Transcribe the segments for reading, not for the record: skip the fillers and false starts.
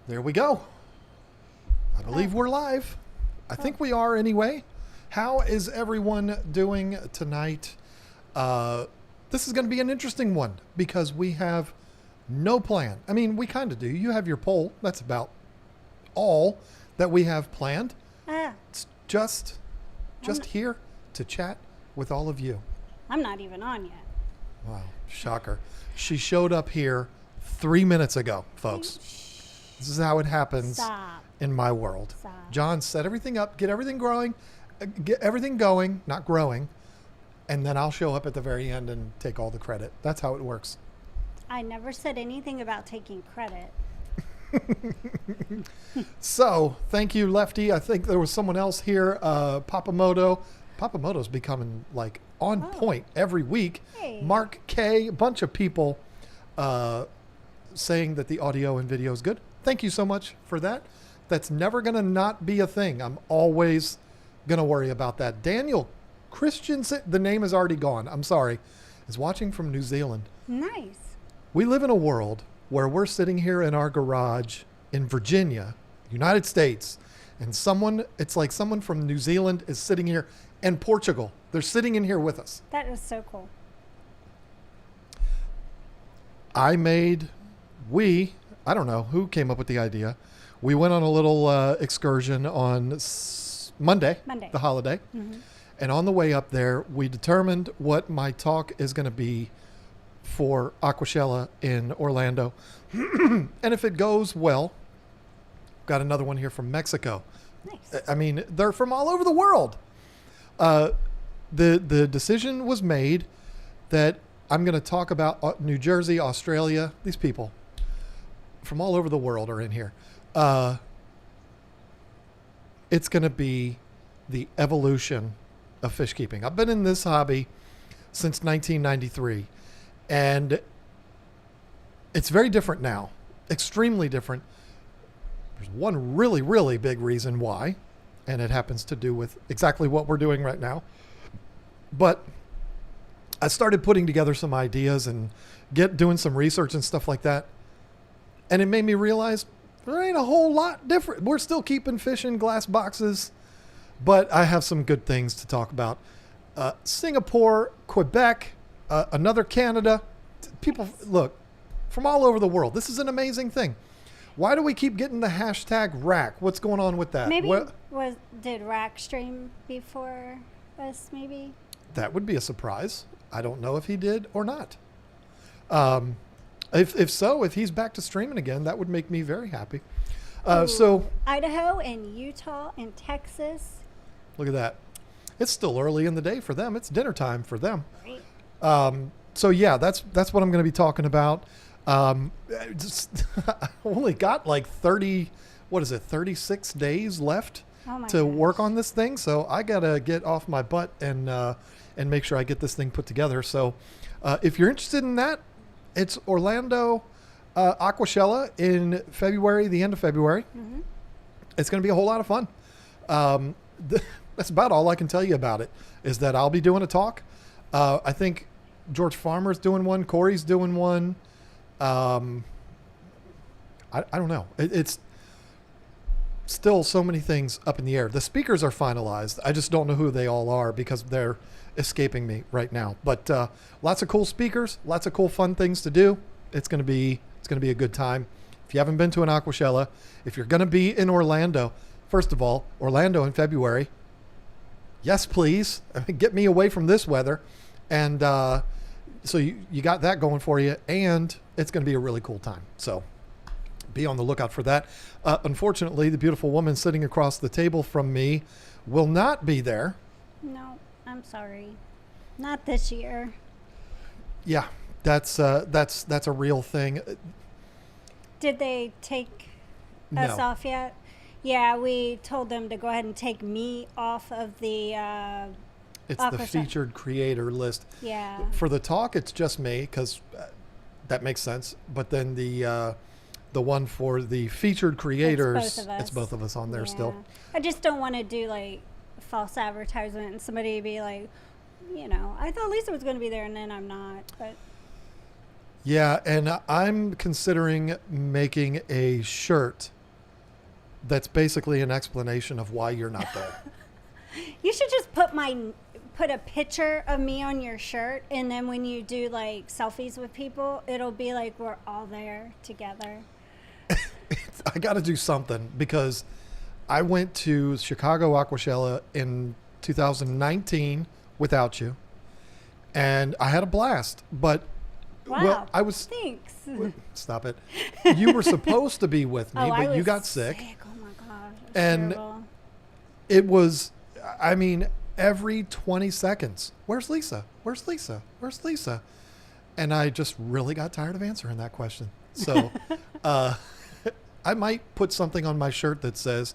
There we go. I believe we're live. I think we are anyway. How is everyone doing tonight? This is going to be an interesting one because we have no plan. I mean, we kind of do. You have your poll. That's about all that we have planned. It's just here to chat with all of you. I'm not even on yet. Wow, shocker. She showed up here 3 minutes ago, folks. This is how it happens in my world. John, set everything up, get everything going, not growing, and then I'll show up at the very end and take all the credit. That's how it works. I never said anything about taking credit. So, thank you, Lefty. I think there was someone else here, Papamoto. Papamoto's becoming like on point every week. Hey. Mark K, a bunch of people saying that the audio and video is good. Thank you so much for that. That's never going to not be a thing. I'm always going to worry about that. Daniel Christensen, the name is already gone. I'm sorry, is watching from New Zealand. Nice. We live in a world where we're sitting here in our garage in Virginia, United States, and it's like someone from New Zealand is sitting here, and Portugal. They're sitting in here with us. That is so cool. I don't know who came up with the idea. We went on a little excursion on Monday, the holiday. Mm-hmm. And on the way up there, we determined what my talk is going to be for Aquashella in Orlando. And if it goes well, got another one here from Mexico. Nice. I mean, they're from all over the world. The decision was made that I'm going to talk about New Jersey, Australia. These people from all over the world are in here. It's going to be the evolution of fish keeping. I've been in this hobby since 1993, and it's very different now, extremely different. There's one really, really big reason why, and it happens to do with exactly what we're doing right now. But I started putting together some ideas and doing some research and stuff like that. And it made me realize there ain't a whole lot different. We're still keeping fish in glass boxes, but I have some good things to talk about. Singapore, Quebec, another Canada. People, look, from all over the world. This is an amazing thing. Why do we keep getting the hashtag rack? What's going on with that? Maybe did Rack stream before us, maybe? That would be a surprise. I don't know if he did or not. If he's back to streaming again, that would make me very happy. So Idaho and Utah and Texas. Look at that. It's still early in the day for them. It's dinner time for them. Right. So yeah, that's what I'm going to be talking about. I only got like 36 days left to work on this thing. So I got to get off my butt and make sure I get this thing put together. So if you're interested in that, it's Orlando Aquashella in February, the end of February. Mm-hmm. It's going to be a whole lot of fun. That's about all I can tell you about it, is that I'll be doing a talk. I think George Farmer's doing one. Corey's doing one. I don't know. It's still so many things up in the air. The speakers are finalized. I just don't know who they all are because they're escaping me right now. But lots of cool speakers, lots of cool fun things to do. It's going to be a good time. If you haven't been to an Aquashella, if you're going to be in Orlando, first of all, Orlando in February. Yes, please. Get me away from this weather. And so you got that going for you, and it's going to be a really cool time. So be on the lookout for that. Unfortunately, the beautiful woman sitting across the table from me will not be there. No, I'm sorry. Not this year. Yeah, that's a real thing. Did they take us off yet? Yeah, we told them to go ahead and take me off of the it's the featured creator list. Yeah. For the talk, it's just me because that makes sense. But then the one for the featured creators, it's both of us on there still. I just don't want to do like false advertisement and somebody be like, I thought Lisa was going to be there and then I'm not. But Yeah, and I'm considering making a shirt that's basically an explanation of why you're not there. You should just put a picture of me on your shirt, and then when you do like selfies with people, it'll be like we're all there together. I got to do something because I went to Chicago Aquashella in 2019 without you, and I had a blast. But wow, I was thanks. Stop it. You were supposed to be with me, but you got sick. Oh my gosh, and terrible. It was, I mean, every 20 seconds, where's Lisa? Where's Lisa? Where's Lisa? And I just really got tired of answering that question. So I might put something on my shirt that says,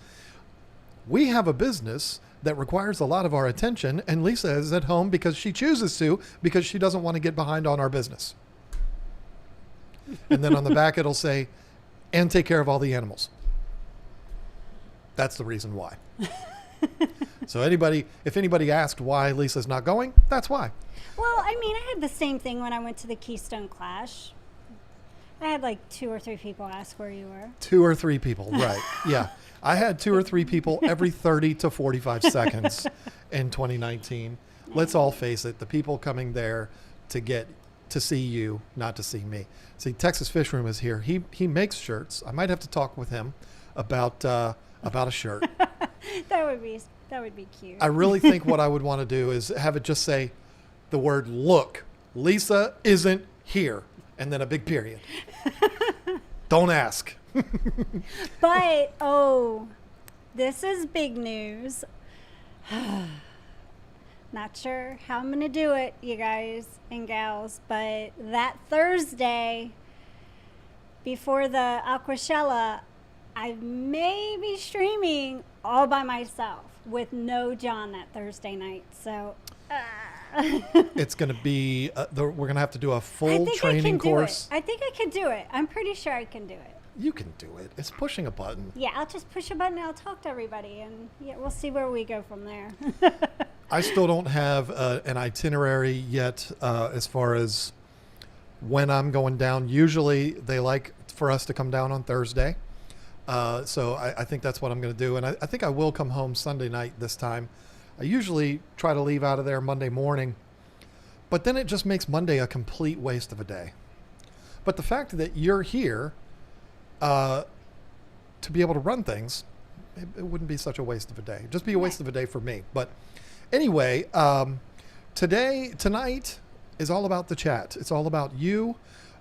we have a business that requires a lot of our attention, and Lisa is at home because she chooses to, because she doesn't want to get behind on our business. And then on the back, it'll say, and take care of all the animals. That's the reason why. So if anybody asked why Lisa's not going, that's why. Well, I mean, I had the same thing when I went to the Keystone Clash. I had like 2 or 3 people ask where you were. 2 or 3 people, right. Yeah. I had 2 or 3 people every 30 to 45 seconds in 2019. Let's all face it, the people coming there to see you, not to see me. See, Texas Fish Room is here. He makes shirts. I might have to talk with him about a shirt. That would be cute. I really think what I would want to do is have it just say the word, look, Lisa isn't here. And then a big period. Don't ask. But, this is big news. Not sure how I'm going to do it, you guys and gals, but that Thursday before the Aquashella, I may be streaming all by myself with no John that Thursday night. So it's going to be, we're going to have to do a full training course. I think I can do it. I'm pretty sure I can do it. You can do it. It's pushing a button. Yeah, I'll just push a button and I'll talk to everybody, and yeah, we'll see where we go from there. I still don't have an itinerary yet as far as when I'm going down. Usually they like for us to come down on Thursday. So I think that's what I'm going to do. And I think I will come home Sunday night this time. I usually try to leave out of there Monday morning, but then it just makes Monday a complete waste of a day. But the fact that you're here to be able to run things, it wouldn't be such a waste of a day. It'd just be a waste of a day for me. But anyway, tonight is all about the chat. It's all about you.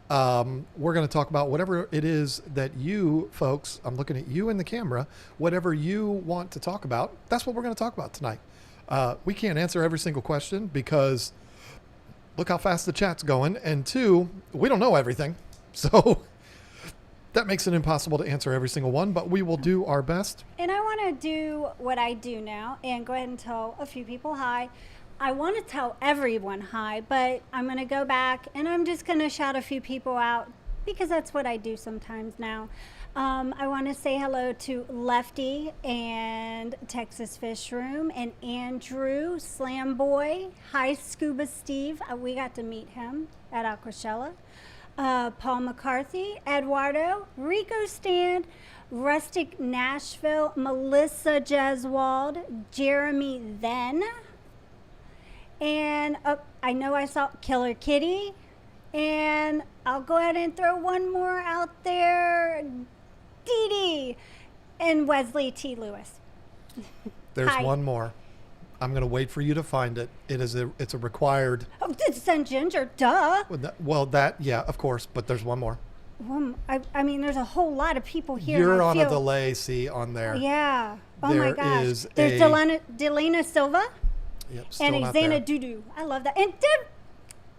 We're going to talk about whatever it is that you folks, I'm looking at you in the camera, whatever you want to talk about, that's what we're going to talk about tonight. We can't answer every single question because look how fast the chat's going. And 2, we don't know everything. So that makes it impossible to answer every single one, but we will do our best. And I want to do what I do now and go ahead and tell a few people hi. I want to tell everyone hi, but I'm going to go back and I'm just going to shout a few people out because that's what I do sometimes now. I want to say hello to Lefty and Texas Fish Room and Andrew Slam Boy. Hi, Scuba Steve. We got to meet him at Aquashella. Paul McCarthy, Eduardo, Rico Stand, Rustic Nashville, Melissa Jeswald, Jeremy Then. And I know I saw Killer Kitty. And I'll go ahead and throw one more out there. Dee Dee and Wesley T. Lewis. There's Hi. one more. I'm going to wait for you to find it. It's a required. Oh, it's Sun Ginger, duh. Yeah, of course, but there's one more. I mean, there's a whole lot of people here. You're on a delay, see, on there. Yeah. Oh there my gosh. is There's Delana Silva. Yep, still and not Xana there. Dudu. I love that. And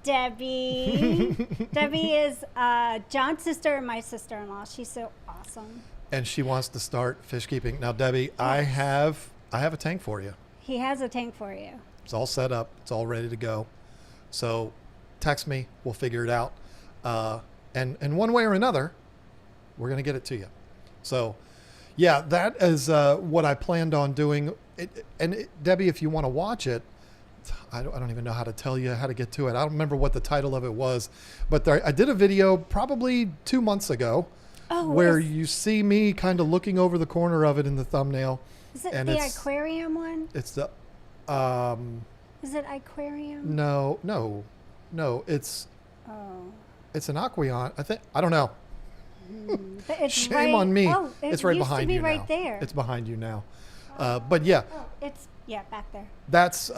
Debbie. Debbie is John's sister and my sister-in-law. She's so awesome. And she wants to start fish keeping. Now, Debbie, I have a tank for you. He has a tank for you. It's all set up. It's all ready to go. So text me. We'll figure it out. And one way or another, we're going to get it to you. So, yeah, that is what I planned on doing. Debbie, if you want to watch it, I don't even know how to tell you how to get to it. I don't remember what the title of it was, but I did a video probably 2 months ago where you see me kind of looking over the corner of it in the thumbnail. Is it and the aquarium one? It's the Is it aquarium? no, it's it's an aquarium. I don't know. But it's Shame on me. Oh, it's right used behind to be you right now. there. It's behind you now. But yeah, It's back there. that's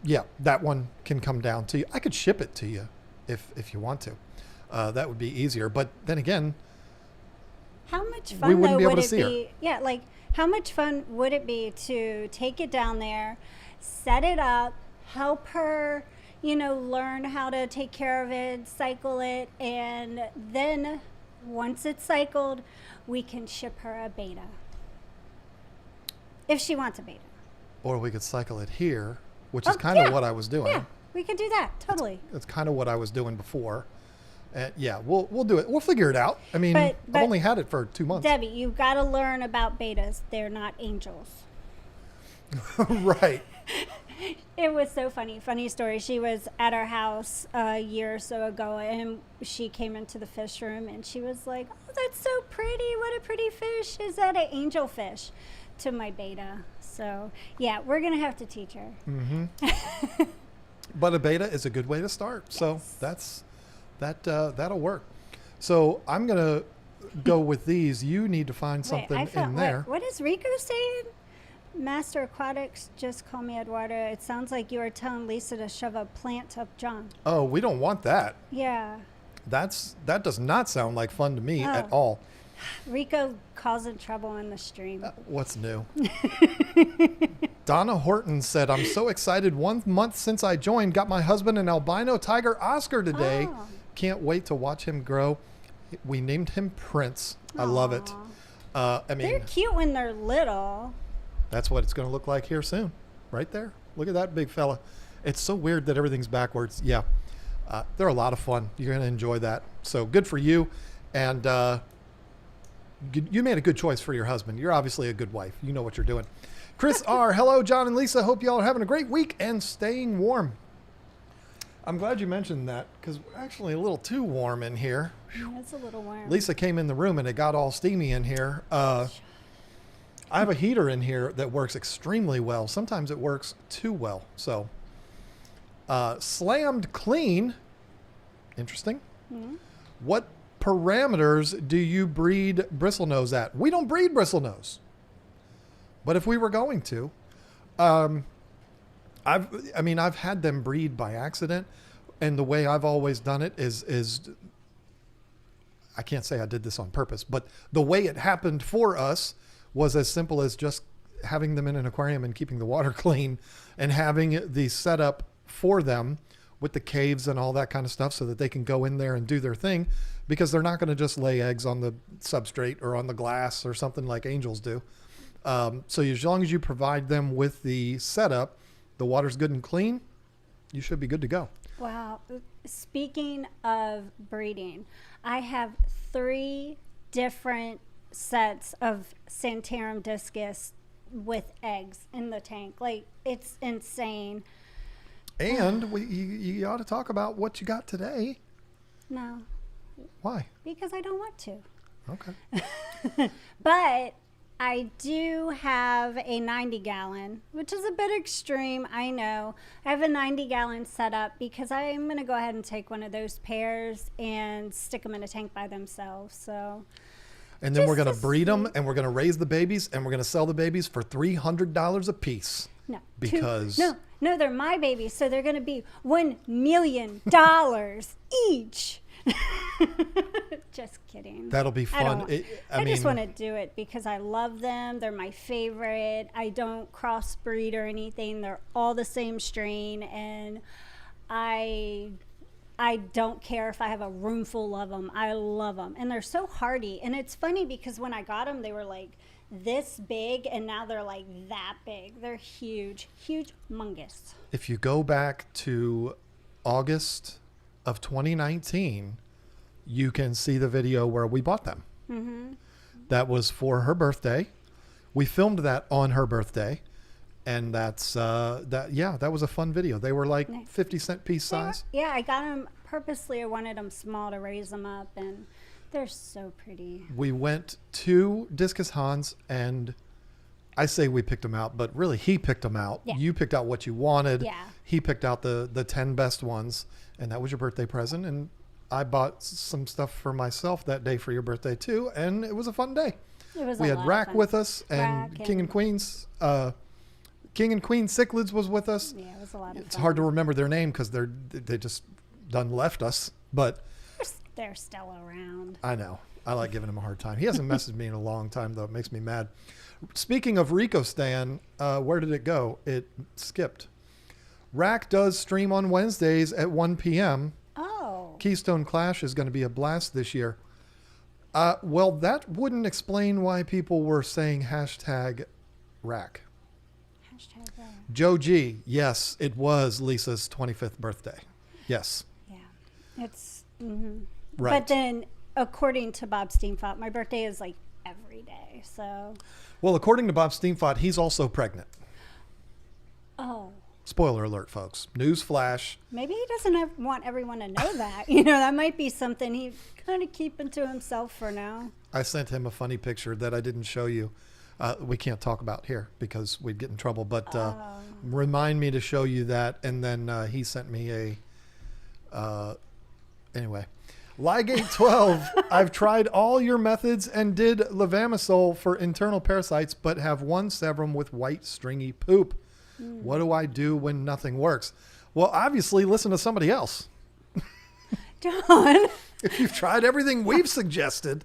yeah, that one can come down to you. I could ship it to you if you want to. That would be easier. But then again, How much we fun wouldn't though be able would to it see her. be? Yeah, like how much fun would it be to take it down there, set it up, help her, learn how to take care of it, cycle it, and then once it's cycled, we can ship her a beta. If she wants a beta. Or we could cycle it here, which is kind of what I was doing. Yeah, we could do that. Totally. That's kind of what I was doing before. And yeah, we'll do it. We'll figure it out. I mean, But I've only had it for 2 months. Debbie, you've got to learn about betas. They're not angels. Right. It was so funny. Funny story. She was at our house a year or so ago, and she came into the fish room, and she was like, "Oh, that's so pretty. What a pretty fish. Is that an angel fish?" To my beta. So, yeah, we're going to have to teach her. Mm-hmm. But a beta is a good way to start. So that'll work. So I'm going to go with these. You need to find something in there. What is Rico saying? Master Aquatics, just call me Eduardo. It sounds like you are telling Lisa to shove a plant up John. Oh, we don't want that. Yeah. That does not sound like fun to me at all. Rico causing trouble in the stream. What's new? Donna Horton said, I'm so excited. 1 month since I joined. Got my husband an albino tiger Oscar today. Oh. Can't wait to watch him grow. We named him Prince. I love it. I mean, They're cute when they're little. that's what it's going to look like here soon. Right there. Look at that big fella. It's so weird that everything's backwards. Yeah. They're a lot of fun. You're going to enjoy that. So good for you. And you made a good choice for your husband. You're obviously a good wife. You know what you're doing. Chris R. Hello, John and Lisa. Hope y'all are having a great week and staying warm. I'm glad you mentioned that because we're actually a little too warm in here. It's a little warm. Lisa came in the room and it got all steamy in here. I have a heater in here that works extremely well. Sometimes it works too well. So, slammed clean. Interesting. Mm-hmm. What parameters do you breed bristlenose at? We don't breed bristlenose. But if we were going to, I've had them breed by accident, and the way I've always done it is I can't say I did this on purpose, but the way it happened for us was as simple as just having them in an aquarium and keeping the water clean and having the setup for them with the caves and all that kind of stuff so that they can go in there and do their thing, because they're not going to just lay eggs on the substrate or on the glass or something like angels do. So as long as you provide them with the setup, the water's good and clean, you should be good to go. Wow. Speaking of breeding, I have 3 different sets of Santarum discus with eggs in the tank. Like, it's insane. And you ought to talk about what you got today. No. Why? Because I don't want to. Okay. But I do have a 90-gallon, which is a bit extreme, I know. I have a 90-gallon setup because I'm going to go ahead and take one of those pairs and stick them in a tank by themselves. So, and then we're going to breed them, and we're going to raise the babies, and we're going to sell the babies for $300 a piece. No. Because... No, they're my babies, so they're going to be $1 million each. Just kidding. That'll be fun. I just want to do it because I love them. They're my favorite. I don't crossbreed or anything. They're all the same strain, and I don't care if I have a room full of them. I love them, and they're so hardy. And it's funny because when I got them, they were like this big, and now they're like that big. They're huge, humongous. If you go back to August of 2019, you can see the video where we bought them. Mm-hmm. That was for her birthday. We filmed that on her birthday, and that was a fun video. They were like 50-cent piece size. Yeah, I got them purposely. I wanted them small to raise them up, and They're so pretty. We went to Discus Hans, and I say we picked them out, but really he picked them out. Yeah. You picked out what you wanted. Yeah. He picked out the 10 best ones, and that was your birthday present. And I bought some stuff for myself that day for your birthday too, and it was a fun day. It was We a had lot of Rack fun. with us, and Rack King and Queens. King and Queen Cichlids was with us. Yeah, it was a lot of fun. It's hard to remember their name because they just done left us, but They're still around. I know. I like giving him a hard time. He hasn't messaged me in a long time, though. It makes me mad. Speaking of Rico Stan, where did it go? It skipped. Rack does stream on Wednesdays at 1 p.m. Oh. Keystone Clash is going to be a blast this year. Well, that wouldn't explain why people were saying hashtag Rack. Hashtag that. Joe G. Yes, it was Lisa's 25th birthday. Yes. Yeah. It's... Mm-hmm. Right. But then, according to Bob Steenfott, my birthday is like every day, so... Well, according to Bob Steenfott, he's also pregnant. Oh. Spoiler alert, folks. News flash. Maybe he doesn't want everyone to know that. You know, that might be something he's kind of keeping to himself for now. I sent him a funny picture that I didn't show you. We can't talk about here because we'd get in trouble. But remind me to show you that. And then he sent me a... anyway. Ligate 12. I've tried all your methods and did levamisole for internal parasites, but have one sebrum with white stringy poop. What do I do when nothing works? Well, obviously listen to somebody else. John. If you've tried everything we've suggested,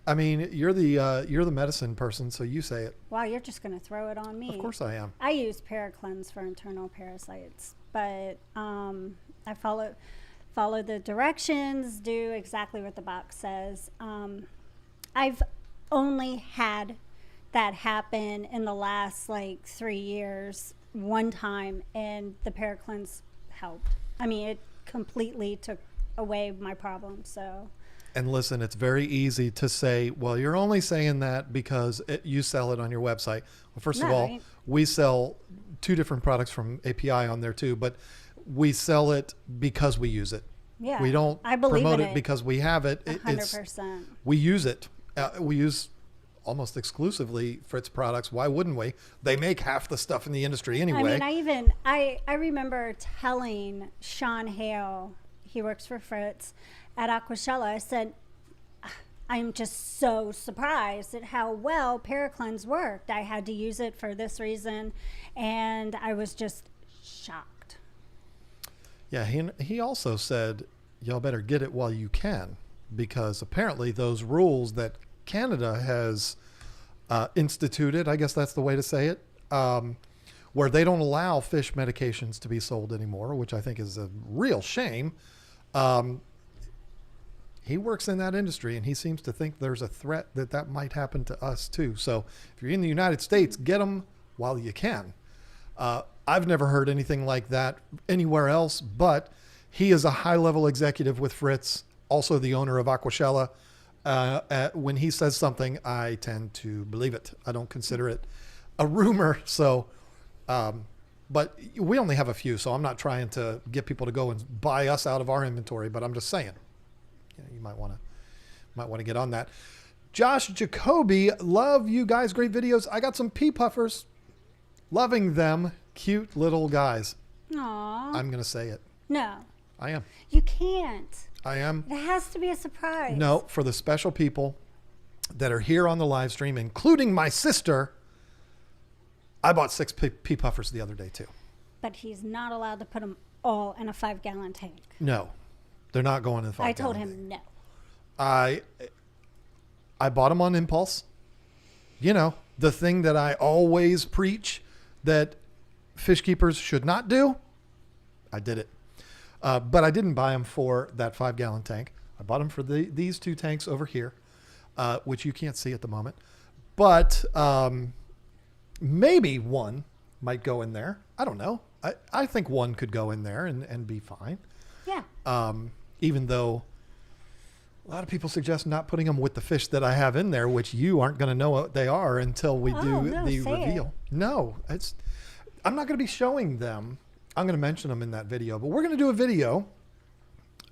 I mean, you're the medicine person, so you say it. Wow, you're just going to throw it on me. Of course I am. I use Paracleanse for internal parasites, but I follow the directions, do exactly what the box says. I've only had that happen in the last like 3 years, one time, and the Paracleanse helped. I mean, it completely took away my problem. So. And listen, it's very easy to say, well, you're only saying that because you sell it on your website. Well, first of all, Right. we sell 2 different products from API on there too, but we sell it because we use it. Yeah, We don't I believe promote in it because we have it. 100%. We use it. We use almost exclusively Fritz products. Why wouldn't we? They make half the stuff in the industry anyway. I mean, I remember telling Sean Hale, he works for Fritz at Aquashella, I said, I'm just so surprised at how well Paracleanse worked. I had to use it for this reason, and I was just shocked. Yeah, he also said, y'all better get it while you can, because apparently those rules that Canada has instituted, I guess that's the way to say it, where they don't allow fish medications to be sold anymore, which I think is a real shame. He works in that industry, and he seems to think there's a threat that might happen to us too. So if you're in the United States, get them while you can. I've never heard anything like that anywhere else, but he is a high-level executive with Fritz, also the owner of Aquashella. When he says something, I tend to believe it. I don't consider it a rumor. So, but we only have a few, so I'm not trying to get people to go and buy us out of our inventory, but I'm just saying, you might want to get on that. Josh Jacoby, love you guys. Great videos. I got some pea puffers. Loving them. Cute little guys. Aww. I'm going to say it. No. I am. You can't. I am. It has to be a surprise. No, for the special people that are here on the live stream, including my sister, I bought 6 pea puffers the other day too. But he's not allowed to put them all in a 5-gallon tank. No, they're not going in the 5-gallon I told tank. him no. I bought them on impulse. You know, the thing that I always preach that fish keepers should not do. I did it. But I didn't buy them for that 5-gallon tank. I bought them for these 2 tanks over here, which you can't see at the moment. But maybe one might go in there. I don't know. I think one could go in there and be fine. Yeah. Even though a lot of people suggest not putting them with the fish that I have in there, which you aren't going to know what they are until we do no, the say reveal. it. No, I'm not going to be showing them. I'm going to mention them in that video, but we're going to do a video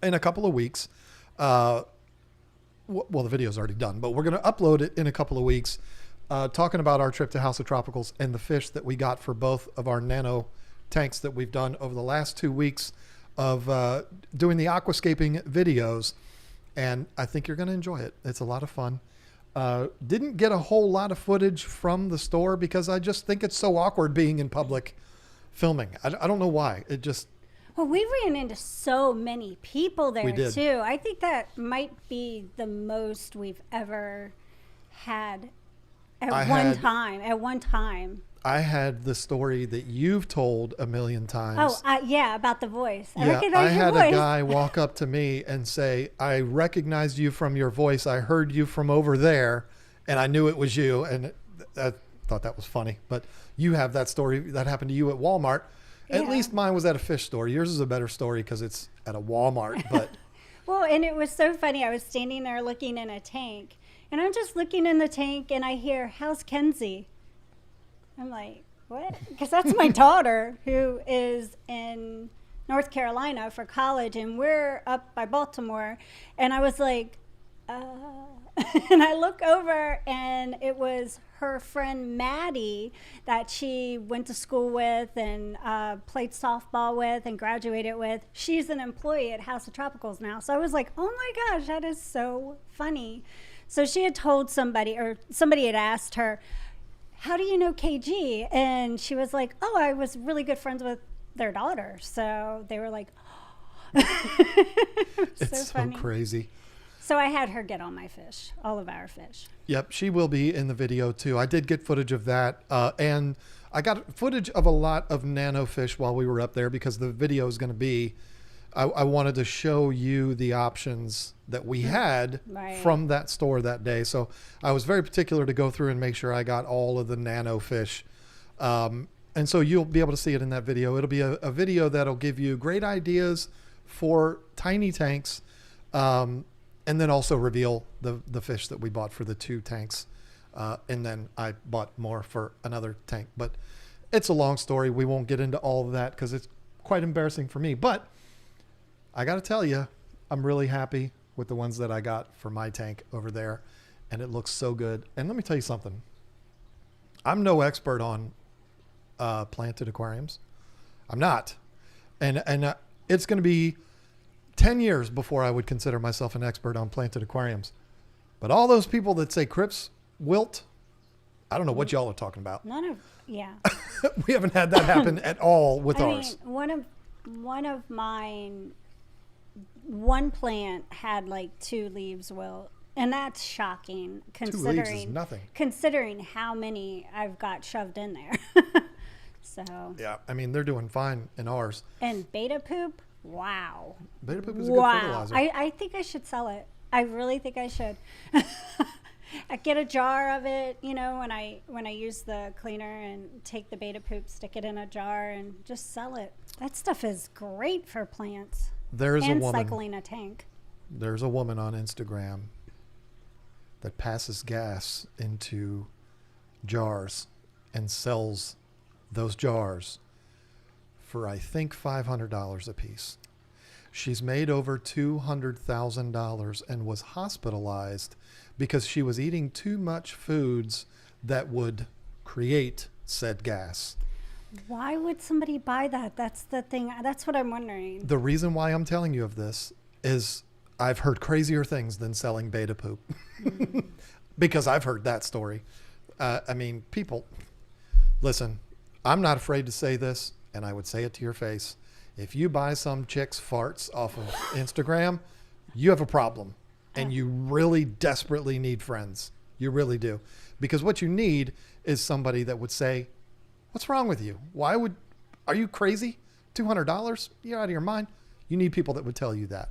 in a couple of weeks well, the video's already done, but we're going to upload it in a couple of weeks, talking about our trip to House of Tropicals and the fish that we got for both of our nano tanks that we've done over the last 2 weeks of doing the aquascaping videos. And I think you're going to enjoy it. It's a lot of fun. Didn't get a whole lot of footage from the store because I just think it's so awkward being in public filming. I don't know why. It just... Well, we ran into so many people there, We did. too. I think that might be the most we've ever had at one time. I had the story that you've told a million times. Oh, yeah, about the voice. I Yeah, recognize I your had voice. a guy walk up to me and say, I recognized you from your voice. I heard you from over there, and I knew it was you. And I thought that was funny. But you have that story that happened to you at Walmart. At Yeah. least mine was at a fish store. Yours is a better story because it's at a Walmart. But Well, and it was so funny. I was standing there looking in a tank, and I'm just looking in the tank, and I hear, "How's Kenzie?" I'm like, what? Because that's my daughter who is in North Carolina for college, and we're up by Baltimore. And I was like, and I look over, and it was her friend Maddie that she went to school with and played softball with and graduated with. She's an employee at House of Tropicals now. So I was like, oh my gosh, that is so funny. So she had told somebody, or somebody had asked her, how do you know KG? And she was like, oh, I was really good friends with their daughter. So they were like, it's so crazy. So I had her get all my fish, all of our fish. Yep, she will be in the video too. I did get footage of that. And I got footage of a lot of nano fish while we were up there because the video is going to be, I wanted to show you the options that we had from that store that day. So I was very particular to go through and make sure I got all of the nano fish. And so you'll be able to see it in that video. It'll be a video that'll give you great ideas for tiny tanks. And then also reveal the fish that we bought for the 2 tanks. And then I bought more for another tank. But it's a long story. We won't get into all of that because it's quite embarrassing for me. But I got to tell you, I'm really happy with the ones that I got for my tank over there. And it looks so good. And let me tell you something. I'm no expert on planted aquariums. I'm not. And it's going to be 10 years before I would consider myself an expert on planted aquariums. But all those people that say crypts wilt, I don't know what y'all are talking about. Yeah. We haven't had that happen at all with ours. Mean, one of mine, one plant had like 2 leaves wilt, and that's shocking considering 2 leaves is nothing. Considering how many I've got shoved in there. So yeah, I mean they're doing fine in ours. And beta poop, wow. Beta poop is a good fertilizer. I think I should sell it. I really think I should. I get a jar of it, you know, when I use the cleaner and take the beta poop, stick it in a jar, and just sell it. That stuff is great for plants. There's and a woman. Cycling a tank. There's a woman on Instagram that passes gas into jars and sells those jars for I think $500 a piece. She's made over $200,000 and was hospitalized because she was eating too much foods that would create said gas. Why would somebody buy that? That's the thing. That's what I'm wondering. The reason why I'm telling you of this is I've heard crazier things than selling beta poop because I've heard that story. I mean, people, listen, I'm not afraid to say this, and I would say it to your face. If you buy some chick's farts off of Instagram, you have a problem, and you really desperately need friends. You really do. Because what you need is somebody that would say, what's wrong with you? Are you crazy? $200? You're out of your mind. You need people that would tell you that.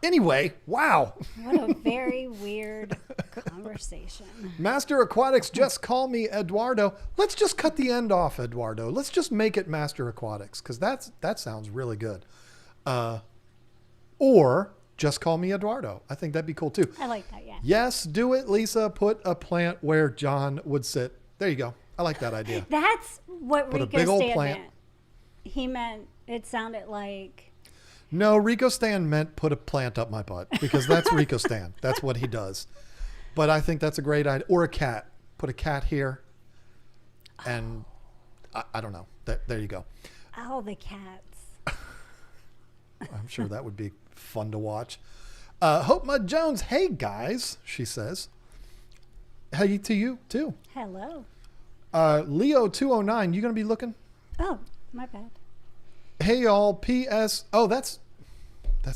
Anyway, wow. What a very weird conversation. Master Aquatics, just call me Eduardo. Let's just cut the end off, Eduardo. Let's just make it Master Aquatics because that sounds really good. Or just call me Eduardo. I think that'd be cool too. I like that, yeah. Yes, do it, Lisa. Put a plant where John would sit. There you go. I like that idea. That's what Put a Rico big old Stan plant. meant. He meant, it sounded like... No, Rico Stan meant put a plant up my butt because that's Rico Stan. That's what he does. But I think that's a great idea. Or a cat. Put a cat here. And I don't know. There you go. Oh, the cats. I'm sure that would be fun to watch. Hope Mud Jones. Hey, guys, she says. Hey to you, too. Hello. Leo209, you going to be looking? Oh, my bad. Hey, y'all. P.S. Oh, that's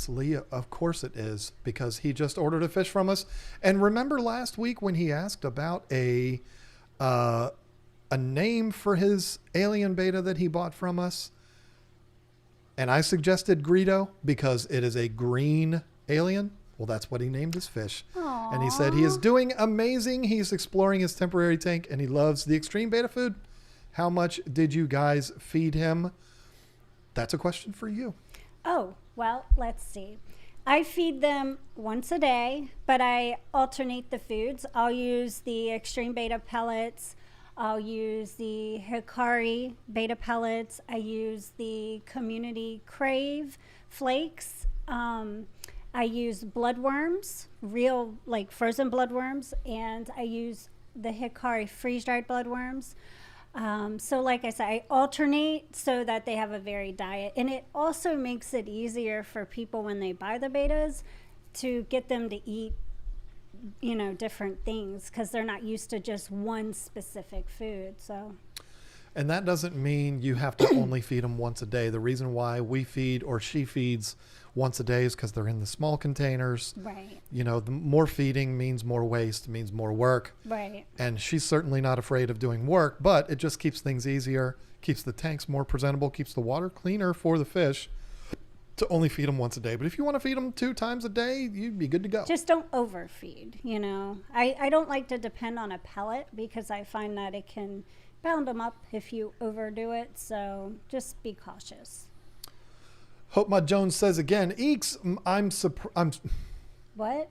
Leo. Of course it is, because he just ordered a fish from us. And remember last week when he asked about a name for his alien beta that he bought from us? And I suggested Greedo because it is a green alien. Well, that's what he named his fish. Aww. And he said he is doing amazing. He's exploring his temporary tank and he loves the extreme beta food. How much did you guys feed him? That's a question for you. Oh, well, let's see. I feed them once a day, but I alternate the foods. I'll use the extreme beta pellets. I'll use the Hikari beta pellets. I use the Community Crave flakes. I use bloodworms, real like frozen bloodworms, and I use the Hikari freeze-dried bloodworms. So like I said, I alternate so that they have a varied diet. And it also makes it easier for people when they buy the betas to get them to eat, different things because they're not used to just one specific food. So. And that doesn't mean you have to only feed them once a day. The reason why we feed or she feeds once a day is because they're in the small containers. Right. The more feeding means more waste, means more work. Right. And she's certainly not afraid of doing work, but it just keeps things easier, keeps the tanks more presentable, keeps the water cleaner for the fish to only feed them once a day. But if you want to feed them 2 times a day, you'd be good to go. Just don't overfeed, I don't like to depend on a pellet because I find that it can bound them up if you overdo it. So just be cautious. Hope Mud Jones says again, Eeks, I'm What?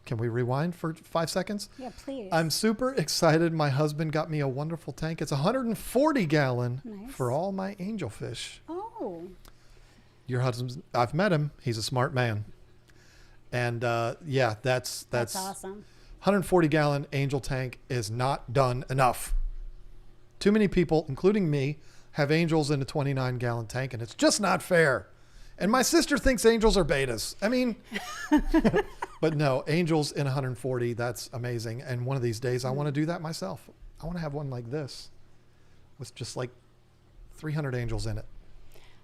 Can we rewind for 5 seconds? Yeah, please. I'm super excited. My husband got me a wonderful tank. It's 140 gallon Nice. for all my angelfish. Oh. Your husband's, I've met him. He's a smart man. And yeah, that's awesome. 140 gallon angel tank is not done enough. Too many people, including me, have angels in a 29 gallon tank, and it's just not fair. And my sister thinks angels are betas. I mean, but no, angels in 140, that's amazing. And one of these days I want to do that myself. I want to have one like this with just like 300 angels in it.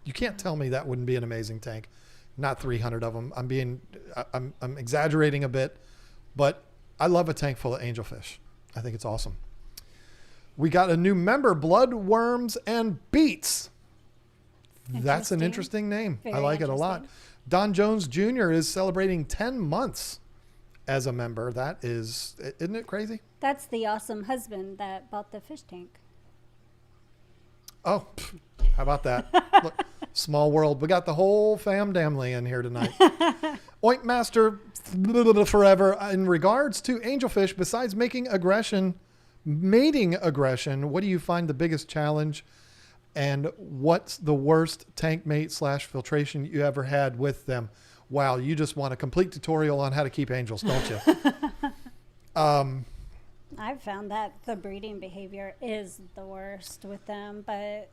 You can't tell me that wouldn't be an amazing tank. Not 300 of them. I'm exaggerating a bit, but I love a tank full of angelfish. I think it's awesome. We got a new member, Bloodworms and Beets. That's an interesting name. Very I like it a lot. Don Jones Jr. is celebrating 10 months as a member. That is, isn't it crazy? That's the awesome husband that bought the fish tank. Oh, how about that? Look, small world. We got the whole family in here tonight. Oink Master forever. In regards to angelfish, besides mating aggression, what do you find the biggest challenge? And what's the worst tank mate / filtration you ever had with them? Wow, you just want a complete tutorial on how to keep angels, don't you? I've found that the breeding behavior is the worst with them, but...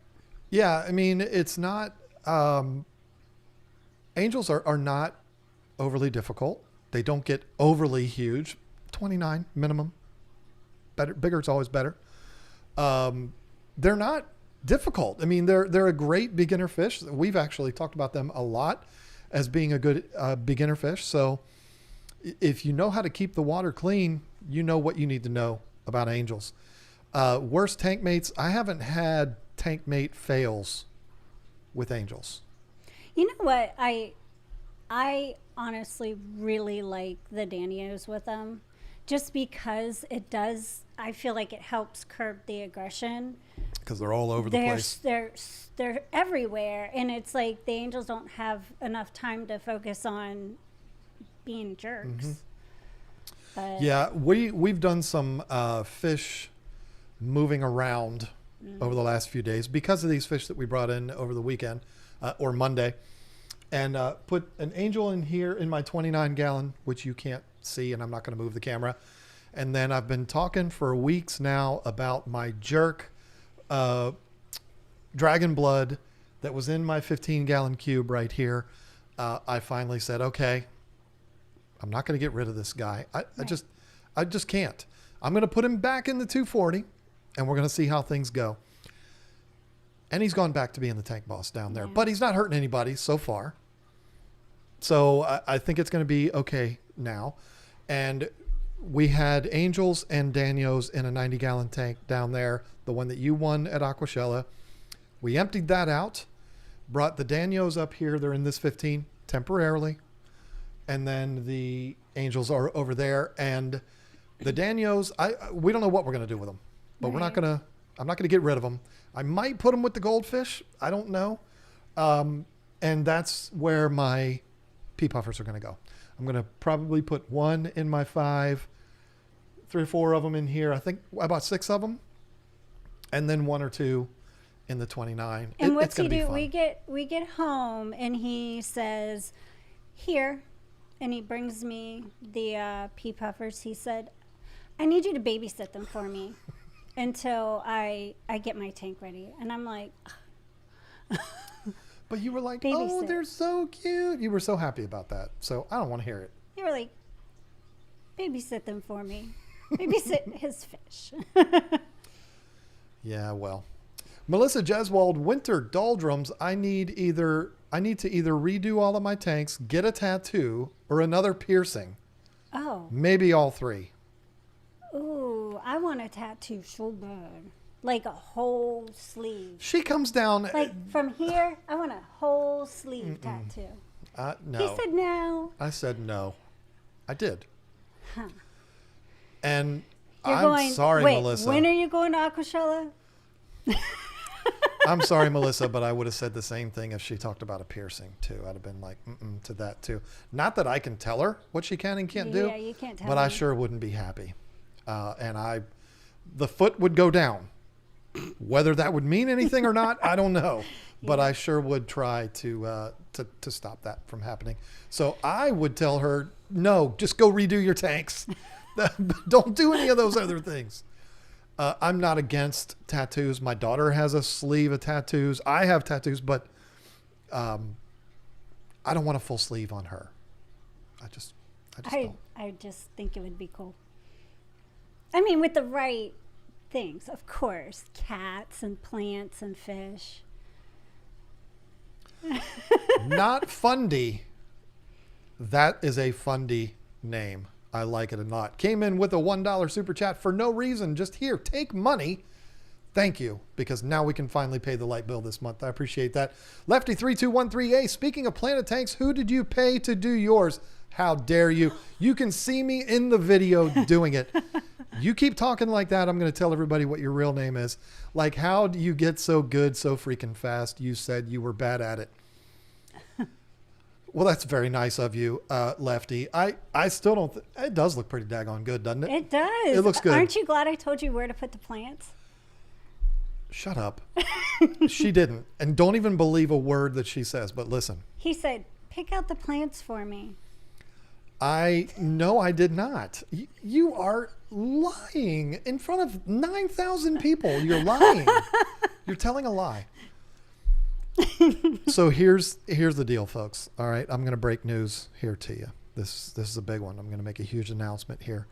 Yeah, I mean, it's not... angels are not overly difficult. They don't get overly huge. 29 minimum. Better, bigger is always better. They're not difficult. I mean, they're a great beginner fish. We've actually talked about them a lot as being a good beginner fish. So if you know how to keep the water clean, you know what you need to know about angels. Worst tank mates, I haven't had tank mate fails with angels. You know what? I honestly really like the Danios with them just because it does, I feel like it helps curb the aggression. Because they're all over the place. They're everywhere, and it's like the angels don't have enough time to focus on being jerks. Mm-hmm. But yeah, we've done some fish moving around over the last few days because of these fish that we brought in over the weekend or Monday. and put an angel in here in my 29 gallon, which you can't see, and I'm not going to move the camera. And then I've been talking for weeks now about my jerk dragon blood that was in my 15 gallon cube right here. I finally said, okay, I'm not going to get rid of this guy. I just can't. I'm going to put him back in the 240, and we're going to see how things go. And he's gone back to being the tank boss down there, but he's not hurting anybody so far. So I think it's going to be okay now. And we had angels and Danios in a 90 gallon tank down there, the one that you won at Aquashella. We emptied that out, brought the Danios up here. They're in this 15 temporarily. And then the angels are over there. And the Danios, we don't know what we're going to do with them, but I'm not going to get rid of them. I might put them with the goldfish. I don't know. And that's where my pea puffers are going to go. I'm going to probably put one in my 5, 3 or 4 of them in here. I think about 6 of them. And then 1 or 2 in the 29. And what's he do? We get home and he says, here, and he brings me the pea puffers. He said, I need you to babysit them for me until I get my tank ready. And I'm like, but you were like, babysit. Oh, they're so cute. You were so happy about that. So I don't want to hear it. You were like, babysit them for me. Babysit his fish. Yeah, well. Melissa Jeswald, winter doldrums. I need to either redo all of my tanks, get a tattoo, or another piercing. Oh. Maybe all 3. Ooh, I want a tattoo so bad. Like a whole sleeve. She comes down. Like from here, I want a whole sleeve tattoo. No. He said no. I said no. I did. Huh. And sorry, Melissa. When are you going to Aquashella? I'm sorry, Melissa, but I would have said the same thing if she talked about a piercing too. I'd have been like, to that too. Not that I can tell her what she can and can't do. Yeah, you can't tell but me. I sure wouldn't be happy. And the foot would go down. Whether that would mean anything or not, I don't know. But I sure would try to stop that from happening. So I would tell her, no, just go redo your tanks. Don't do any of those other things. I'm not against tattoos. My daughter has a sleeve of tattoos. I have tattoos, but I don't want a full sleeve on her. I just don't. I just think it would be cool. I mean, with the right things, of course. Cats and plants and fish. Not Fundy. That is a Fundy name. I like it a lot. Came in with a $1 super chat for no reason. Just here, take money. Thank you, because now we can finally pay the light bill this month. I appreciate that. Lefty3213A, speaking of Planet Tanks, who did you pay to do yours? How dare you? You can see me in the video doing it. You keep talking like that, I'm going to tell everybody what your real name is. Like, how do you get so good so freaking fast? You said you were bad at it. Well, that's very nice of you, Lefty. I still don't... it does look pretty daggone good, doesn't it? It does. It looks good. Aren't you glad I told you where to put the plants? Shut up. She didn't. And don't even believe a word that she says, but listen. He said, pick out the plants for me. No, I did not. You are lying in front of 9,000 people. You're lying. You're telling a lie. So here's the deal, folks. All right, I'm going to break news here to you. This is a big one. I'm going to make a huge announcement here.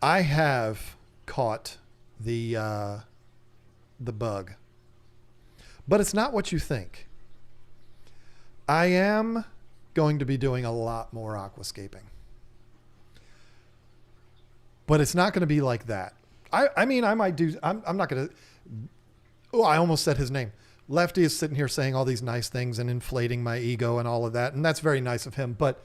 I have caught the bug, but it's not what you think. I am going to be doing a lot more aquascaping, but it's not going to be like that. I mean, I might do. I'm not going to. Oh, I almost said his name. Lefty is sitting here saying all these nice things and inflating my ego and all of that, and that's very nice of him. But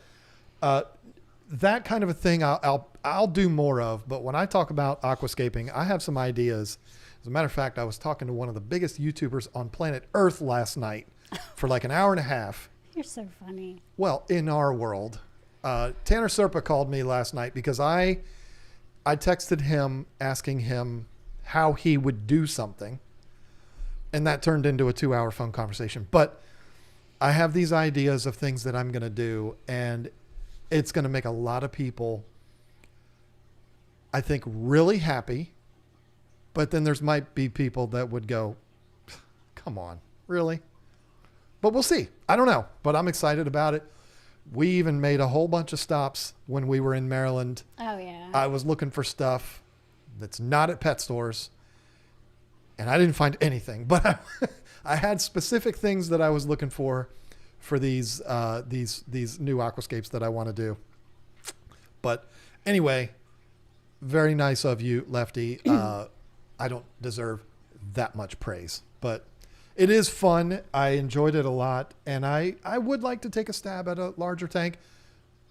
that kind of a thing I'll do more of. But when I talk about aquascaping, I have some ideas. As a matter of fact, I was talking to one of the biggest YouTubers on planet Earth last night for like an hour and a half. You're so funny. Well, in our world, Tanner Serpa called me last night because I texted him asking him how he would do something. And that turned into a 2-hour phone conversation. But I have these ideas of things that I'm going to do, and it's going to make a lot of people, I think, really happy. But then there's might be people that would go, come on, really? But we'll see. I don't know, but I'm excited about it. We even made a whole bunch of stops when we were in Maryland. Oh, yeah. I was looking for stuff that's not at pet stores, and I didn't find anything, but I had specific things that I was looking for these new aquascapes that I want to do. But anyway, very nice of you, Lefty. I don't deserve that much praise, but it is fun. I enjoyed it a lot, and I would like to take a stab at a larger tank.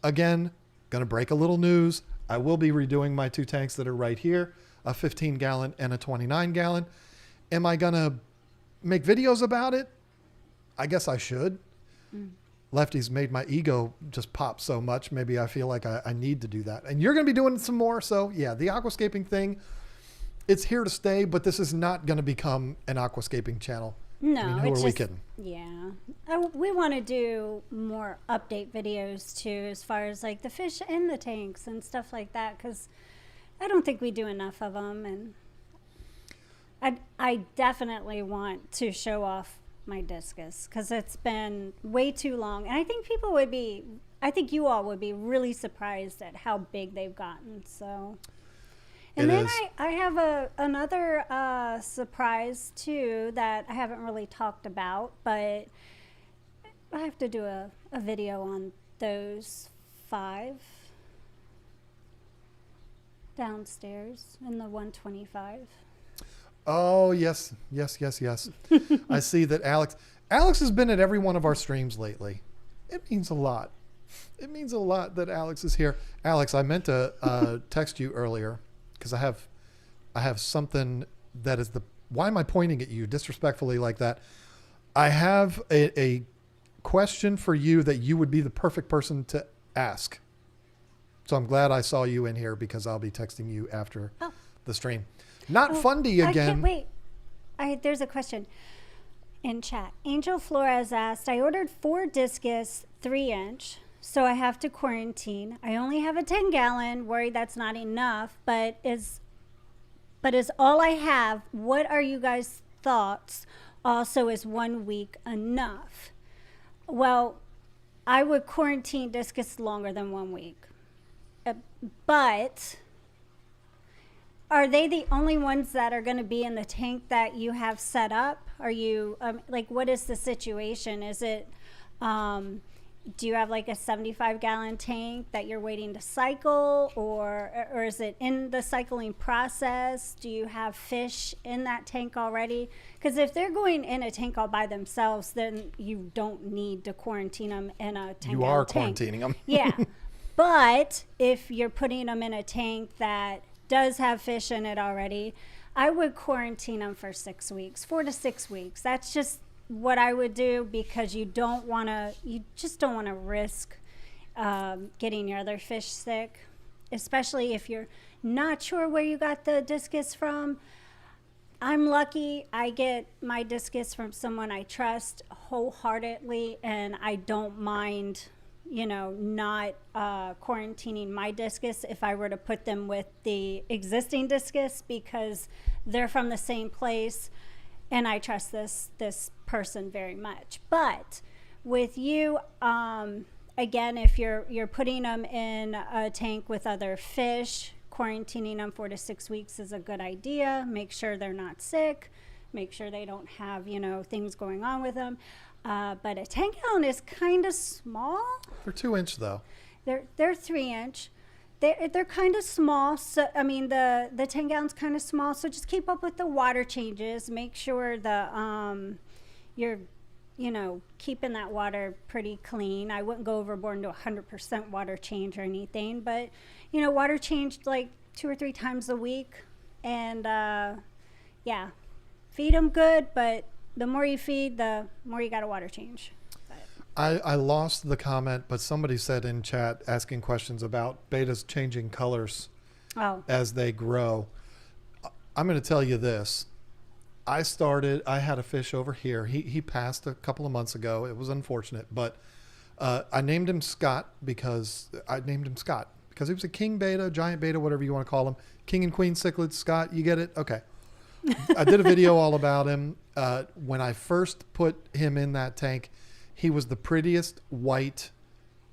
Again, going to break a little news. I will be redoing my 2 tanks that are right here, a 15-gallon and a 29-gallon. Am I going to make videos about it? I guess I should. Lefty's made my ego just pop so much. Maybe I feel like I need to do that. And you're going to be doing some more. So yeah, the aquascaping thing, it's here to stay, but this is not going to become an aquascaping channel. No, I mean, who are we kidding? Yeah. We want to do more update videos too, as far as like the fish in the tanks and stuff like that, because I don't think we do enough of them. And I definitely want to show off my discus because it's been way too long. And I think you all would be really surprised at how big they've gotten. So. And then I have another surprise too that I haven't really talked about, but I have to do a video on those 5 downstairs in the 125. Oh, yes. I see that Alex has been at every one of our streams lately. It means a lot. It means a lot that Alex is here. Alex, I meant to text you earlier, because I have something that is why am I pointing at you disrespectfully like that? I have a question for you that you would be the perfect person to ask. So I'm glad I saw you in here because I'll be texting you after the stream. Not Fundy again. I can't wait. There's a question in chat. Angel Flores asked, I ordered 4 discus 3-inch. So I have to quarantine. I only have a 10-gallon. Worried that's not enough, but is all I have. What are you guys' thoughts? Also, is 1 week enough? Well, I would quarantine discus longer than 1 week. But are they the only ones that are going to be in the tank that you have set up? Are you what is the situation? Is it do you have like a 75-gallon tank that you're waiting to cycle, or is it in the cycling process? Do you have fish in that tank already? Because if they're going in a tank all by themselves, then you don't need to quarantine them in a 10-gallon tank. You are quarantining them. Yeah. But if you're putting them in a tank that does have fish in it already, I would quarantine them for 6 weeks, 4 to 6 weeks. That's just what I would do, because you just don't want to risk getting your other fish sick, especially if you're not sure where you got the discus from. I'm lucky. I get my discus from someone I trust wholeheartedly, and I don't mind, not quarantining my discus if I were to put them with the existing discus, because they're from the same place. And I trust this person very much. But with you, again, if you're putting them in a tank with other fish, quarantining them 4 to 6 weeks is a good idea. Make sure they're not sick. Make sure they don't have, things going on with them. But a 10-gallon is kind of small. They're 2-inch though. They're 3-inch. They're kind of small. So, I mean, the 10 gallon's kind of small. So just keep up with the water changes. Make sure you're, keeping that water pretty clean. I wouldn't go overboard and do 100% water change or anything. But, water changed like 2 or 3 times a week. And, feed them good. But the more you feed, the more you got to water change. I lost the comment, but somebody said in chat asking questions about bettas changing colors as they grow. I'm going to tell you this. I had a fish over here. He passed a couple of months ago. It was unfortunate, but I named him Scott because he was a king beta, giant beta, whatever you want to call him. King and queen cichlids, Scott, you get it? Okay. I did a video all about him. When I first put him in that tank, he was the prettiest white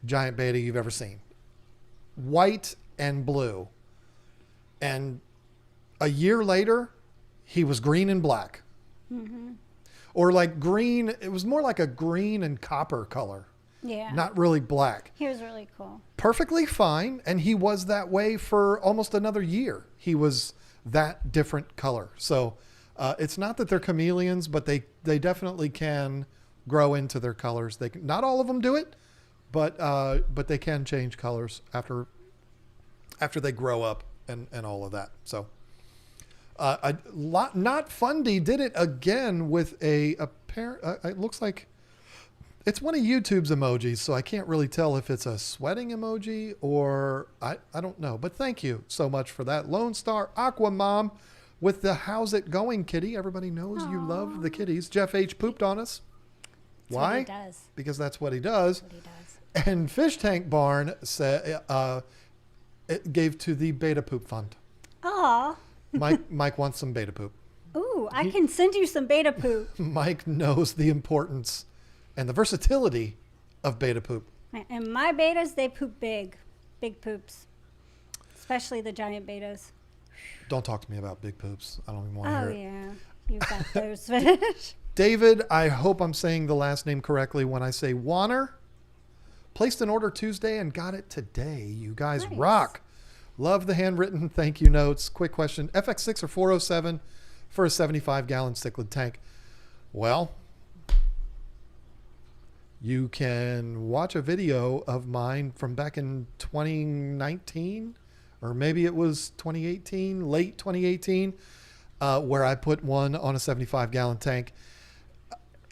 giant beta you've ever seen. White and blue. And a year later, he was green and black. Mm-hmm. Or like green, it was more like a green and copper color. Yeah. Not really black. He was really cool. Perfectly fine. And he was that way for almost another year. He was that different color. So it's not that they're chameleons, but they definitely can grow into their colors. Not all of them do it, but they can change colors after they grow up and all of that. So Not Fundy did it again with a pair. It looks like it's one of YouTube's emojis, so I can't really tell if it's a sweating emoji or I don't know. But thank you so much for that. Lone Star Aqua Mom with the How's It Going kitty. Everybody knows you love the kitties. Jeff H. pooped on us. That's Why? what he does. Because that's what he does. That's what he does. And Fish Tank Barn it gave to the Beta Poop Fund. Aw. Mike wants some beta poop. Ooh, I can send you some beta poop. Mike knows the importance and the versatility of beta poop. And my betas, they poop big poops, especially the giant betas. Don't talk to me about big poops. I don't even want to hear it. Oh, yeah. You've got those fish. David, I hope I'm saying the last name correctly when I say Warner. Placed an order Tuesday and got it today. You guys rock. Love the handwritten thank you notes. Quick question. FX6 or 407 for a 75-gallon cichlid tank? Well, you can watch a video of mine from back in 2019, or maybe it was 2018, late 2018, where I put one on a 75-gallon tank,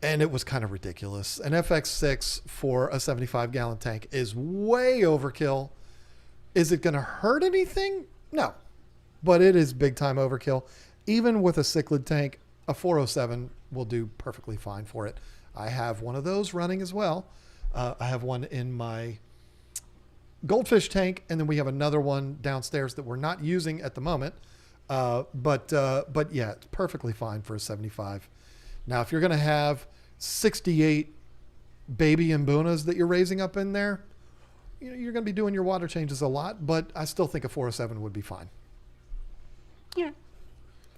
and it was kind of ridiculous. An FX6 for a 75-gallon tank is way overkill. Is it going to hurt anything? No, but it is big time overkill. Even with a cichlid tank, a 407 will do perfectly fine for it. I have one of those running as well. I have one in my goldfish tank, and then we have another one downstairs that we're not using at the moment. But yeah, it's perfectly fine for a 75. Now, if you're going to have 68 baby imbunas that you're raising up in there, you're going to be doing your water changes a lot, but I still think a 407 would be fine. Yeah.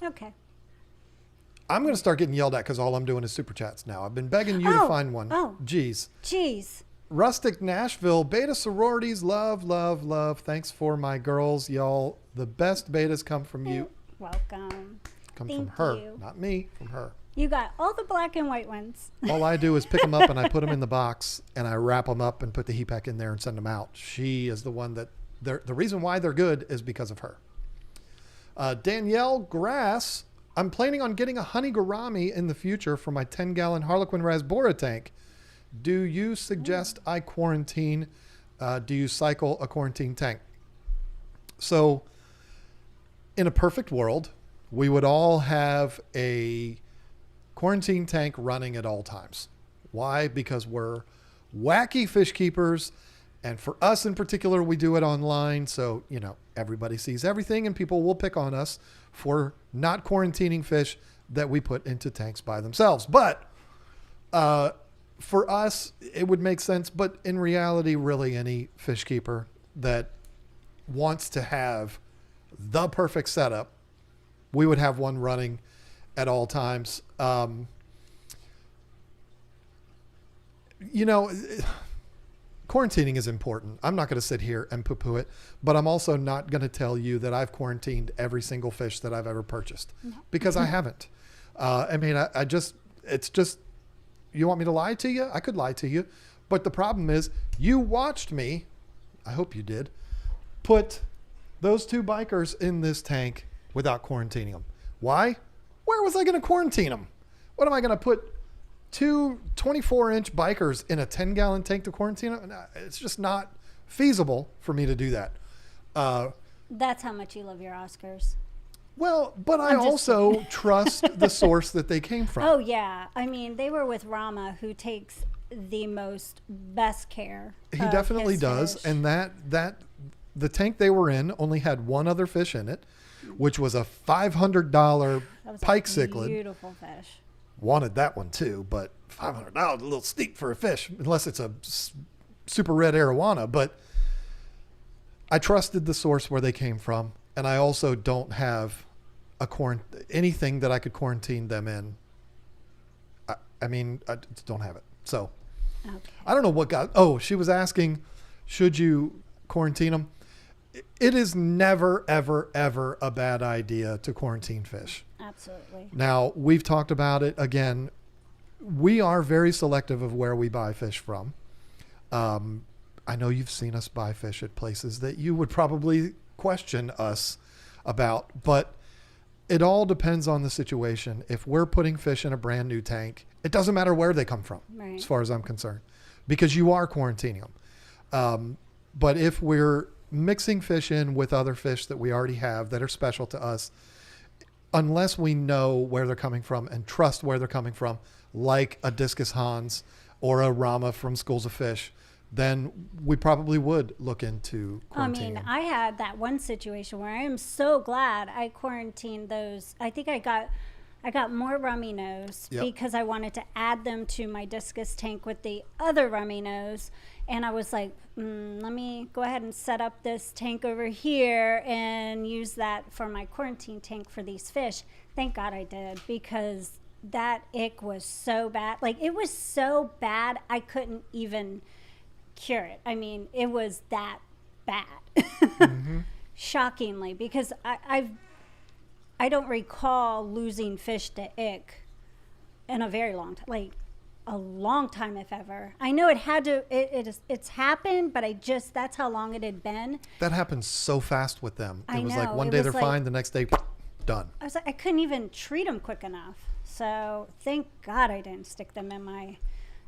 Okay. I'm going to start getting yelled at because all I'm doing is super chats now. I've been begging you to find one. Oh. Jeez. Rustic Nashville, beta sororities, love, love, love. Thanks for my girls, y'all. The best betas come from you. Welcome. Come from her, not me, from her. You got all the black and white ones. All I do is pick them up and I put them in the box and I wrap them up and put the heat pack in there and send them out. She is the one that the reason why they're good is because of her. Danielle Grass, I'm planning on getting a honey gourami in the future for my 10-gallon Harlequin Rasbora tank. Do you suggest I quarantine? Do you cycle a quarantine tank? So in a perfect world, we would all have a quarantine tank running at all times. Why? Because we're wacky fish keepers. And for us in particular, we do it online. So, everybody sees everything and people will pick on us for not quarantining fish that we put into tanks by themselves. But for us, it would make sense. But in reality, really any fish keeper that wants to have the perfect setup, we would have one running at all times. Quarantining is important. I'm not going to sit here and poo-poo it, but I'm also not going to tell you that I've quarantined every single fish that I've ever purchased because I haven't. It's just, you want me to lie to you? I could lie to you. But the problem is you watched me, I hope you did, put those two bikers in this tank without quarantining them. Why? Where was I going to quarantine them? What am I going to put two 24-inch bikers in a 10-gallon tank to quarantine them? It's just not feasible for me to do that. That's how much you love your Oscars. Well, but I also trust the source that they came from. Oh, yeah. I mean, they were with Rama, who takes the best care. He definitely does. Fish. And the tank they were in only had one other fish in it, which was a $500 That was pike a cichlid. beautiful fish. Wanted that one too, but $500 a little steep for a fish, unless it's a super red arowana. But I trusted the source where they came from, and I also don't have anything that I could quarantine them in. I mean, I just don't have it. So Okay. I don't know what got. Oh, she was asking, should you quarantine them? It is never, ever, ever a bad idea to quarantine fish. Absolutely. Now, we've talked about it again. We are very selective of where we buy fish from. I know you've seen us buy fish at places that you would probably question us about, but it all depends on the situation. If we're putting fish in a brand new tank, it doesn't matter where they come from, Right. as far as I'm concerned, because you are quarantining them. But if we're mixing fish in with other fish that we already have that are special to us, unless we know where they're coming from and trust where they're coming from, like a Discus Hans or a Rama from Schools of Fish, then we probably would look into quarantining. I mean, I had that one situation where I am so glad I quarantined those. I think I got more rummy nose Yep. because I wanted to add them to my Discus tank with the other rummy nose. And I was like, let me go ahead and set up this tank over here and use that for my quarantine tank for these fish. Thank God I did, because that ick was so bad. Like, it was so bad I couldn't even cure it. I mean, it was that bad. Mm-hmm. Shockingly, because I don't recall losing fish to ick in a very long time, like a long time, if ever. I know it had to. It's happened, but that's how long it had been. That happens so fast with them. I It was know. like one It day was they're like- fine, the next day, done. I was like, I couldn't even treat them quick enough. So thank God I didn't stick them in my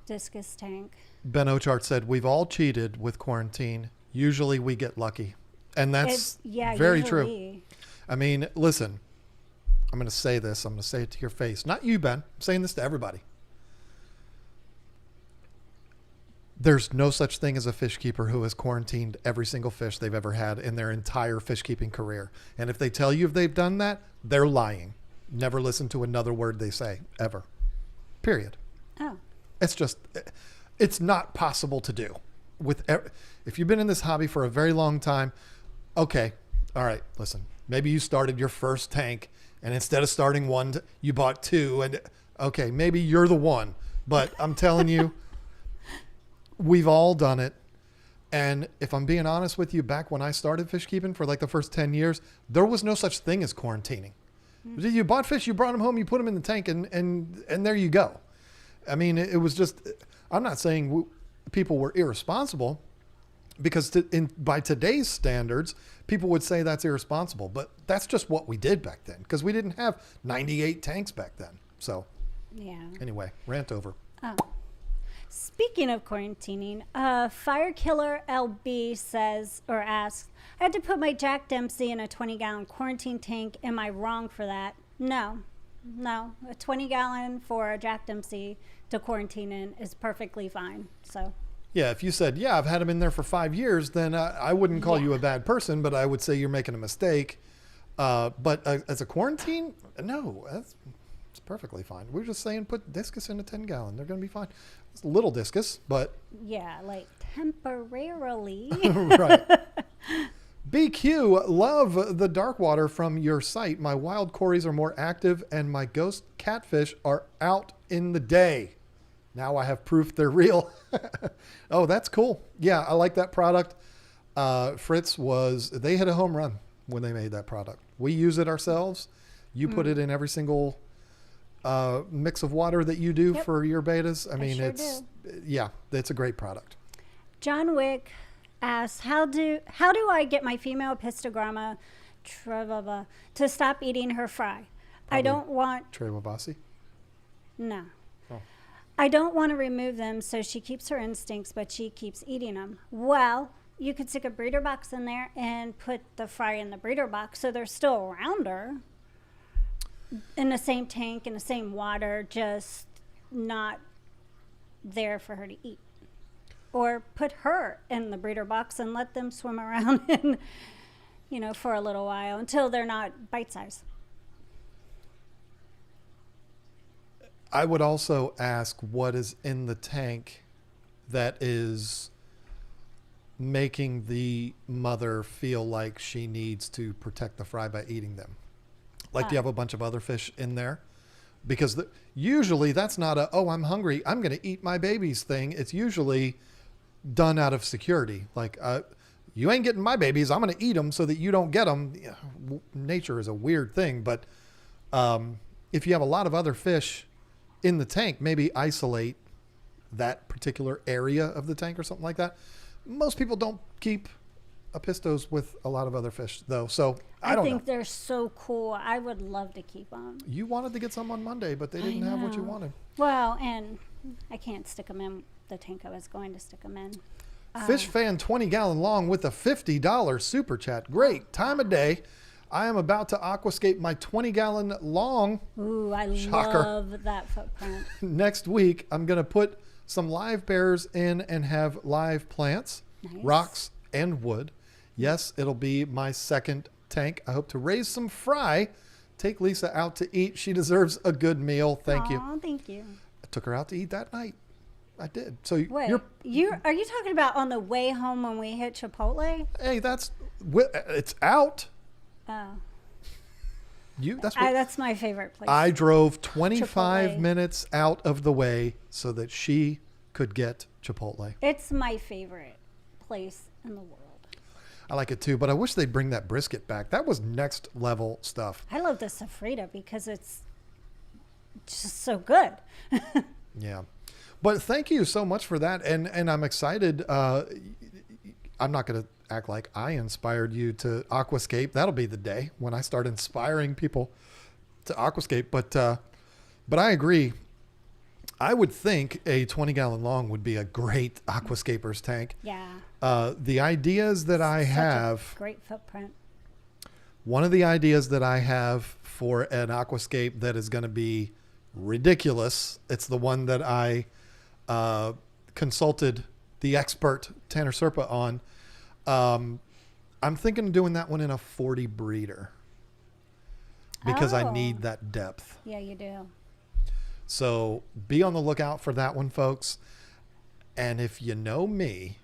Discus tank. Ben Ochart said, we've all cheated with quarantine. Usually we get lucky. And that's very true. usually. I mean, listen, I'm going to say this. I'm going to say it to your face. Not you, Ben. I'm saying this to everybody. There's no such thing as a fish keeper who has quarantined every single fish they've ever had in their entire fish keeping career. And if they tell you if they've done that, they're lying. Never listen to another word they say, ever. Period. Oh, It's not possible to do. If you've been in this hobby for a very long time, okay, all right, listen. Maybe you started your first tank, and instead of starting one, you bought two, and okay, maybe you're the one. But I'm telling you, we've all done it. And if I'm being honest with you, back when I started fish keeping for like the first 10 years, there was no such thing as quarantining. You bought fish, you brought them home, you put them in the tank, and there you go. I mean, it was just, I'm not saying people were irresponsible, because by today's standards, people would say that's irresponsible, but that's just what we did back then, because we didn't have 98 tanks back then. So yeah. anyway, rant over. Oh. Speaking of quarantining, Fire Killer LB says or asks, I had to put my Jack Dempsey in a 20-gallon quarantine tank. Am I wrong for that? No. A 20-gallon for a Jack Dempsey to quarantine in is perfectly fine. So. Yeah, if you said, yeah, I've had them in there for 5 years, then I wouldn't call you a bad person, but I would say you're making a mistake. But as a quarantine, no, it's perfectly fine. We're just saying put Discus in a 10-gallon. They're going to be fine. It's a little Discus, but... Yeah, like temporarily. Right. BQ, love the dark water from your site. My wild cories are more active and my ghost catfish are out in the day. Now I have proof they're real. Oh, that's cool. Yeah, I like that product. Fritz they hit a home run when they made that product. We use it ourselves. You put it in every single mix of water that you do for your betas. I mean, it's a great product. John Wick asks, how do I get my female apistogramma to stop eating her fry? I don't want... Trey Wabasi? No. Oh. I don't want to remove them so she keeps her instincts, but she keeps eating them. Well, you could stick a breeder box in there and put the fry in the breeder box so they're still around her. in the same tank, in the same water, just not there for her to eat. Or put her in the breeder box and let them swim around and, for a little while until they're not bite-sized. I would also ask what is in the tank that is making the mother feel like she needs to protect the fry by eating them. Like, do you have a bunch of other fish in there? Because usually that's not I'm hungry, I'm going to eat my babies thing. It's usually done out of security. Like, you ain't getting my babies, I'm going to eat them so that you don't get them. Nature is a weird thing, but if you have a lot of other fish in the tank, maybe isolate that particular area of the tank or something like that. Most people don't keep apistos with a lot of other fish, though. So I don't think they're so cool. I would love to keep them. You wanted to get some on Monday, but they didn't have what you wanted. Well, and I can't stick them in the tank I was going to stick them in. Fish fan 20-gallon long with a $50 super chat. Great time of day. I am about to aquascape my 20-gallon long. Ooh, I Shocker. love that footprint. Next week, I'm going to put some live bears in and have live plants, Nice. rocks, and wood. Yes, it'll be my second tank. I hope to raise some fry. Take Lisa out to eat. She deserves a good meal. Thank you. Aw, thank you. I took her out to eat that night. I did. So Wait, are you talking about on the way home when we hit Chipotle? Hey, it's out. Oh. That's my favorite place. I drove 25 Chipotle. minutes out of the way so that she could get Chipotle. It's my favorite place in the world. I like it too, but I wish they'd bring that brisket back. That was next level stuff. I love the sofrita because it's just so good. Yeah. But thank you so much for that. And I'm excited. I'm not going to act like I inspired you to aquascape. That'll be the day when I start inspiring people to aquascape. But I agree. I would think a 20-gallon long would be a great aquascaper's tank. Yeah. The ideas that I have, great footprint. one of the ideas that I have for an aquascape that is going to be ridiculous. It's the one that I consulted the expert Tanner Serpa on. I'm thinking of doing that one in a 40 breeder because I need that depth. Yeah, you do. So be on the lookout for that one, folks. And if you know me,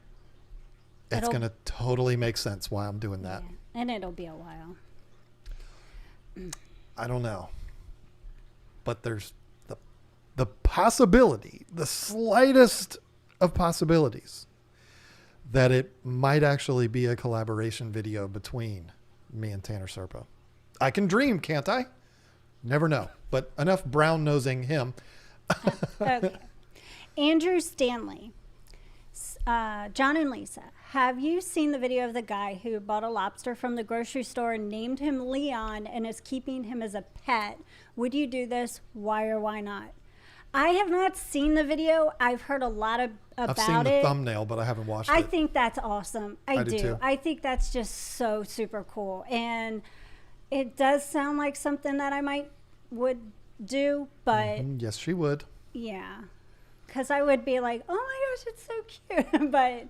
it's going to totally make sense why I'm doing that. Yeah, and it'll be a while. I don't know. But there's the possibility, the slightest of possibilities, that it might actually be a collaboration video between me and Tanner Serpa. I can dream, can't I? Never know. But enough brown nosing him. Okay. Andrew Stanley. John and Lisa, have you seen the video of the guy who bought a lobster from the grocery store and named him Leon and is keeping him as a pet? Would you do this? Why or why not? I have not seen the video. I've heard a lot about it. I've seen the thumbnail, but I haven't watched it. I think that's awesome. I do. Too. I think that's just so super cool. And it does sound like something that I would do, but yes, she would. Yeah. Because I would be like, oh my gosh, it's so cute. But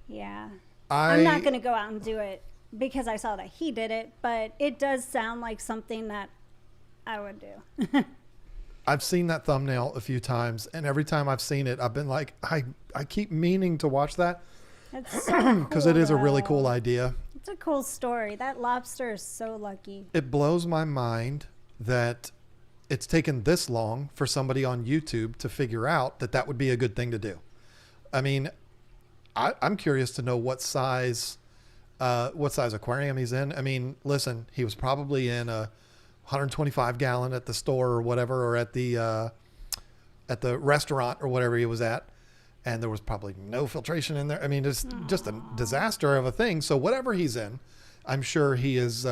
yeah, I'm not going to go out and do it because I saw that he did it, but it does sound like something that I would do. I've seen that thumbnail a few times, and every time I've seen it, I've been like, I keep meaning to watch that. It's so cool, because it is a really cool idea. It's a cool story. That lobster is so lucky. It blows my mind that it's taken this long for somebody on YouTube to figure out that would be a good thing to do. I mean, I'm curious to know what size aquarium he's in. I mean, listen, he was probably in a 125 gallon at the store or whatever, or at the restaurant or whatever he was at. And there was probably no filtration in there. I mean, it's just a disaster of a thing. So whatever he's in, I'm sure he is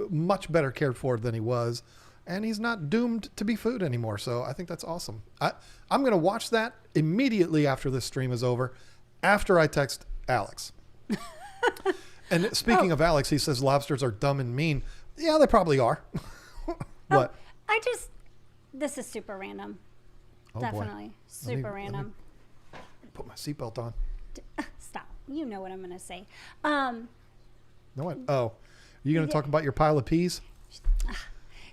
much better cared for than he was. And he's not doomed to be food anymore. So I think that's awesome. I'm going to watch that immediately after this stream is over, after I text Alex. And speaking of Alex, he says lobsters are dumb and mean. Yeah, they probably are. What? This is super random. Oh, Definitely. boy. Super Let me random. put my seatbelt on. Stop. You know what I'm going to say. No, what? Oh, you going to talk about your pile of peas?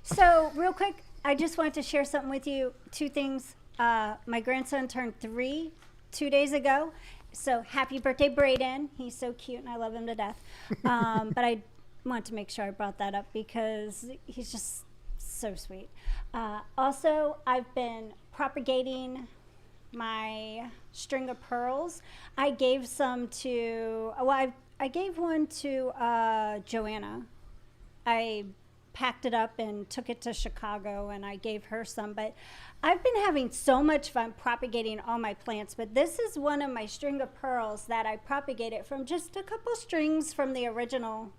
So real quick, I just wanted to share something with you. 2 things. My grandson turned 3 2 days ago. So happy birthday, Brayden. He's so cute and I love him to death. But I want to make sure I brought that up because he's just so sweet. Also, I've been propagating my string of pearls. I gave some to, I gave one to Joanna. I packed it up and took it to Chicago and I gave her some, but I've been having so much fun propagating all my plants, but this is one of my string of pearls that I propagated from just a couple strings from the original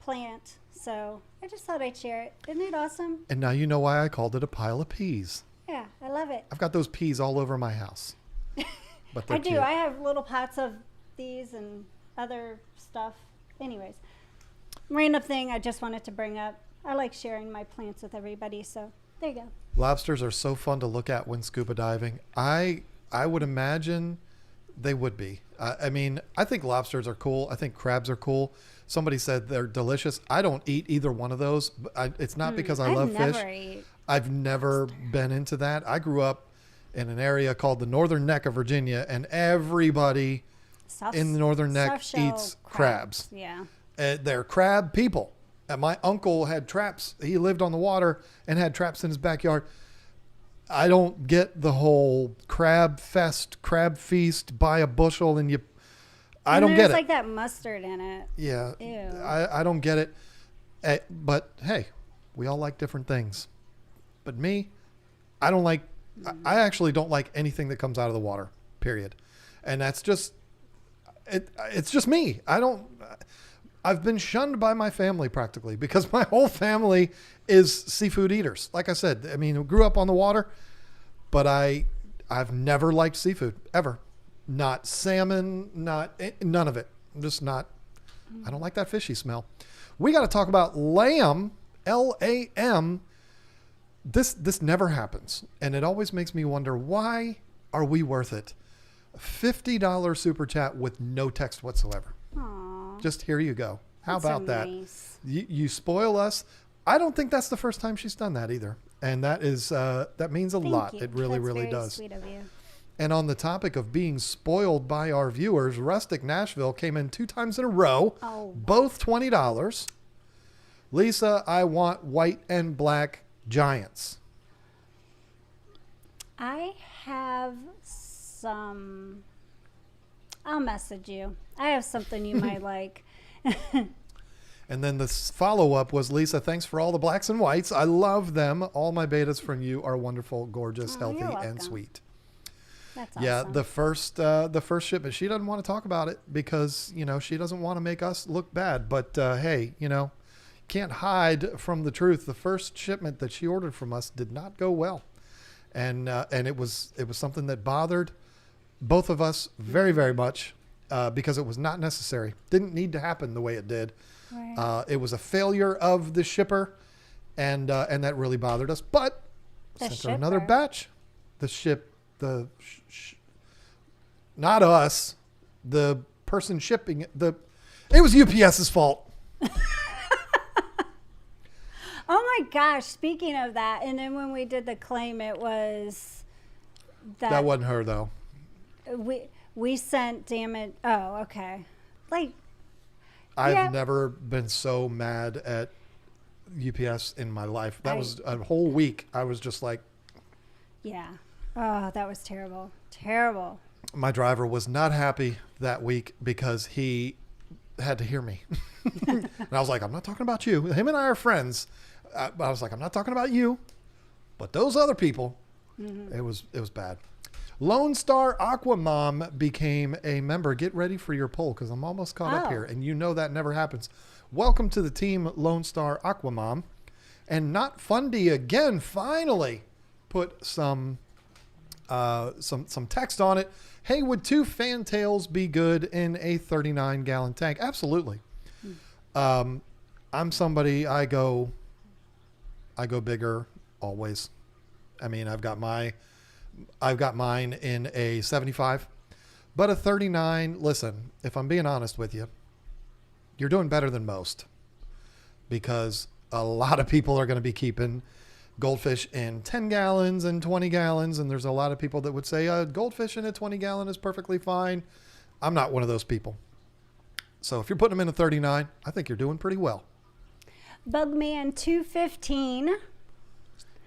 plant. So I just thought I'd share it. Isn't it awesome? And now you know why I called it a pile of peas. Yeah, I love it. I've got those peas all over my house. But I do. cute. I have little pots of these and other stuff. Anyways, random thing I just wanted to bring up. I like sharing my plants with everybody, so there you go. Lobsters are so fun to look at when scuba diving. I would imagine they would be. I mean, I think lobsters are cool. I think crabs are cool. Somebody said they're delicious. I don't eat either one of those. But it's not because I love fish. I've never been into that. I grew up in an area called the Northern Neck of Virginia, and everybody in the Northern Neck eats crabs. Yeah. They're crab people. And my uncle had traps. He lived on the water and had traps in his backyard. I don't get the whole crab fest, crab feast, buy a bushel and you... I don't get it. There's like that mustard in it. Yeah. Ew. I don't get it. But hey, we all like different things. But me, I don't like... I actually don't like anything that comes out of the water, period. And that's just... It's just me. I've been shunned by my family practically because my whole family is seafood eaters. Like I said, I mean, grew up on the water, but I've never liked seafood ever. Not salmon, none of it. I'm just not, I don't like that fishy smell. We got to talk about lamb, Lam. This never happens. And it always makes me wonder, why are we worth it? $50 super chat with no text whatsoever. Aww. Just here you go. How about that? Nice. You spoil us. I don't think that's the first time she's done that either. And that is that means a lot. You. It really, That's really very does. Sweet of you. And on the topic of being spoiled by our viewers, Rustic Nashville came in 2 times in a row, both $20. Lisa, I want white and black giants. I have some... I'll message you. I have something you might like. And then the follow-up was, Lisa, thanks for all the blacks and whites. I love them. All my betas from you are wonderful, gorgeous, healthy, and sweet. That's awesome. Yeah, the first shipment, she doesn't want to talk about it because, she doesn't want to make us look bad. But, hey, can't hide from the truth. The first shipment that she ordered from us did not go well. And it was something that bothered both of us very, very much because it was not necessary. Didn't need to happen the way it did. Right. It was a failure of the shipper, and that really bothered us. But sent her another batch. Not us, the person shipping it. It was UPS's fault. Oh my gosh! Speaking of that, and then when we did the claim, it was that wasn't her though. We sent damage. Oh, okay. I've never been so mad at UPS in my life. That was a whole week. I was just like, yeah. Oh, that was terrible. Terrible. My driver was not happy that week because he had to hear me. And I was like, I'm not talking about you. Him and I are friends. I was like, I'm not talking about you, but those other people. Mm-hmm. It was bad. Lone Star Aquamom became a member. Get ready for your poll because I'm almost caught up here. And that never happens. Welcome to the team, Lone Star Aquamom. And Not Fundy again finally put some text on it. Hey, would 2 fantails be good in a 39-gallon tank? Absolutely. I'm somebody, I go I go bigger always. I mean, I've got mine in a 75, but a 39. Listen, if I'm being honest with you, you're doing better than most, because a lot of people are going to be keeping goldfish in 10 gallons and 20 gallons. And there's a lot of people that would say goldfish in a 20 gallon is perfectly fine. I'm not one of those people. So if you're putting them in a 39, I think you're doing pretty well. Bugman 215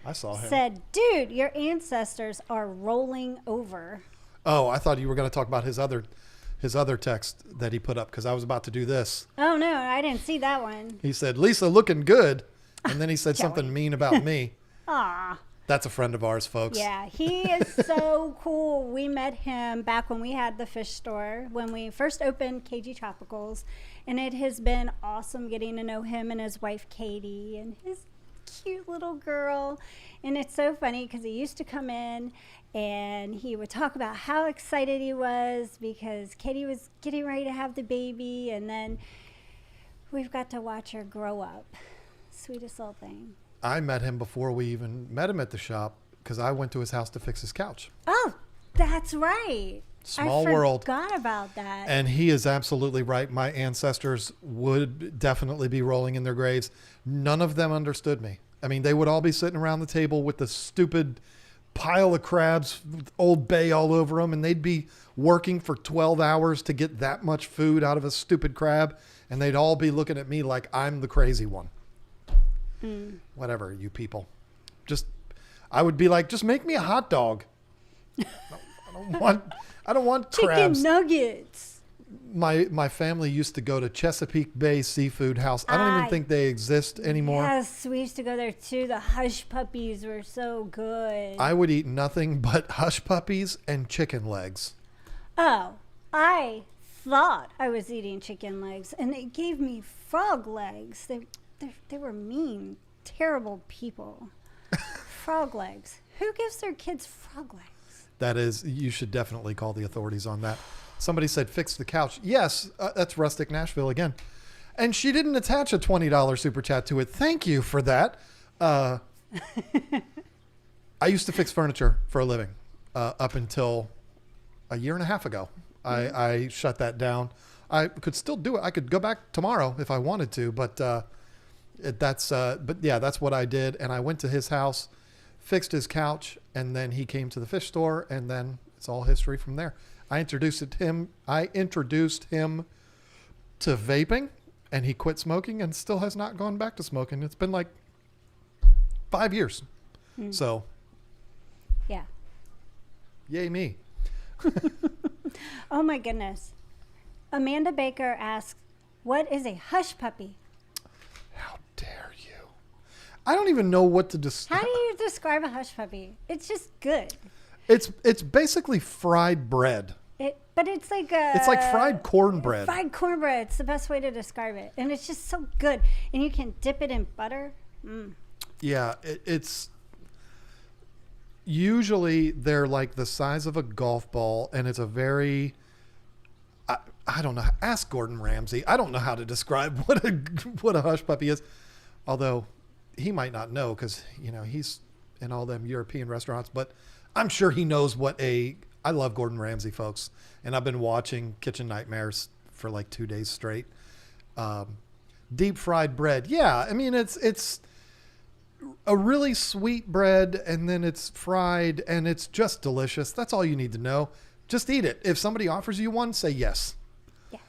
I saw him. said, dude, your ancestors are rolling over. Oh, I thought you were going to talk about his other text that he put up, because I was about to do this. Oh, no, I didn't see that one. He said, Lisa looking good. And then he said something mean about me. Aw. That's a friend of ours, folks. Yeah, he is so cool. We met him back when we had the fish store, when we first opened KG Tropicals. And it has been awesome getting to know him and his wife, Katie, and his cute little girl. And it's so funny because he used to come in and he would talk about how excited he was because Katie was getting ready to have the baby. And then we've got to watch her grow up. Sweetest little thing. I met him before we even met him at the shop, because I went to his house to fix his couch. Oh, that's right. Small world. I forgot about that. And he is absolutely right. My ancestors would definitely be rolling in their graves. None of them understood me. I mean, they would all be sitting around the table with the stupid pile of crabs, with Old Bay all over them, and they'd be working for 12 hours to get that much food out of a stupid crab, and they'd all be looking at me like I'm the crazy one. Whatever, you people. I would be like, just make me a hot dog. I don't want crabs. Chicken nuggets. My family used to go to Chesapeake Bay Seafood House. I don't even think they exist anymore. Yes, we used to go there too. The hush puppies were so good. I would eat nothing but hush puppies and chicken legs. Oh, I thought I was eating chicken legs, and they gave me frog legs. They were mean, terrible people. Frog legs. Who gives their kids frog legs? That is, you should definitely call the authorities on that. Somebody said, fix the couch. Yes, that's Rustic Nashville again. And she didn't attach a $20 super chat to it. Thank you for that. I used to fix furniture for a living up until a year and a half ago. I shut that down. I could still do it. I could go back tomorrow if I wanted to, but that's what I did. And I went to his house, fixed his couch, and then he came to the fish store, and then it's all history from there. I introduced him to vaping, and he quit smoking and still has not gone back to smoking. It's been like 5 years. So yeah. Yay me. Oh my goodness. Amanda Baker asks, what is a hush puppy? How dare you? I don't even know what to describe. How do you describe a hush puppy? It's just good. It's basically fried bread. But it's like fried cornbread. Fried cornbread. It's the best way to describe it. And it's just so good. And you can dip it in butter. Yeah, it's usually they're like the size of a golf ball, and it's a very I don't know. Ask Gordon Ramsay. I don't know how to describe what a hush puppy is, although he might not know because he's in all them European restaurants. But I'm sure he knows I love Gordon Ramsay, folks, and I've been watching Kitchen Nightmares for like 2 days straight. Deep fried bread. Yeah, I mean it's a really sweet bread, and then it's fried, and it's just delicious. That's all you need to know. Just eat it. If somebody offers you one, say yes. Yes.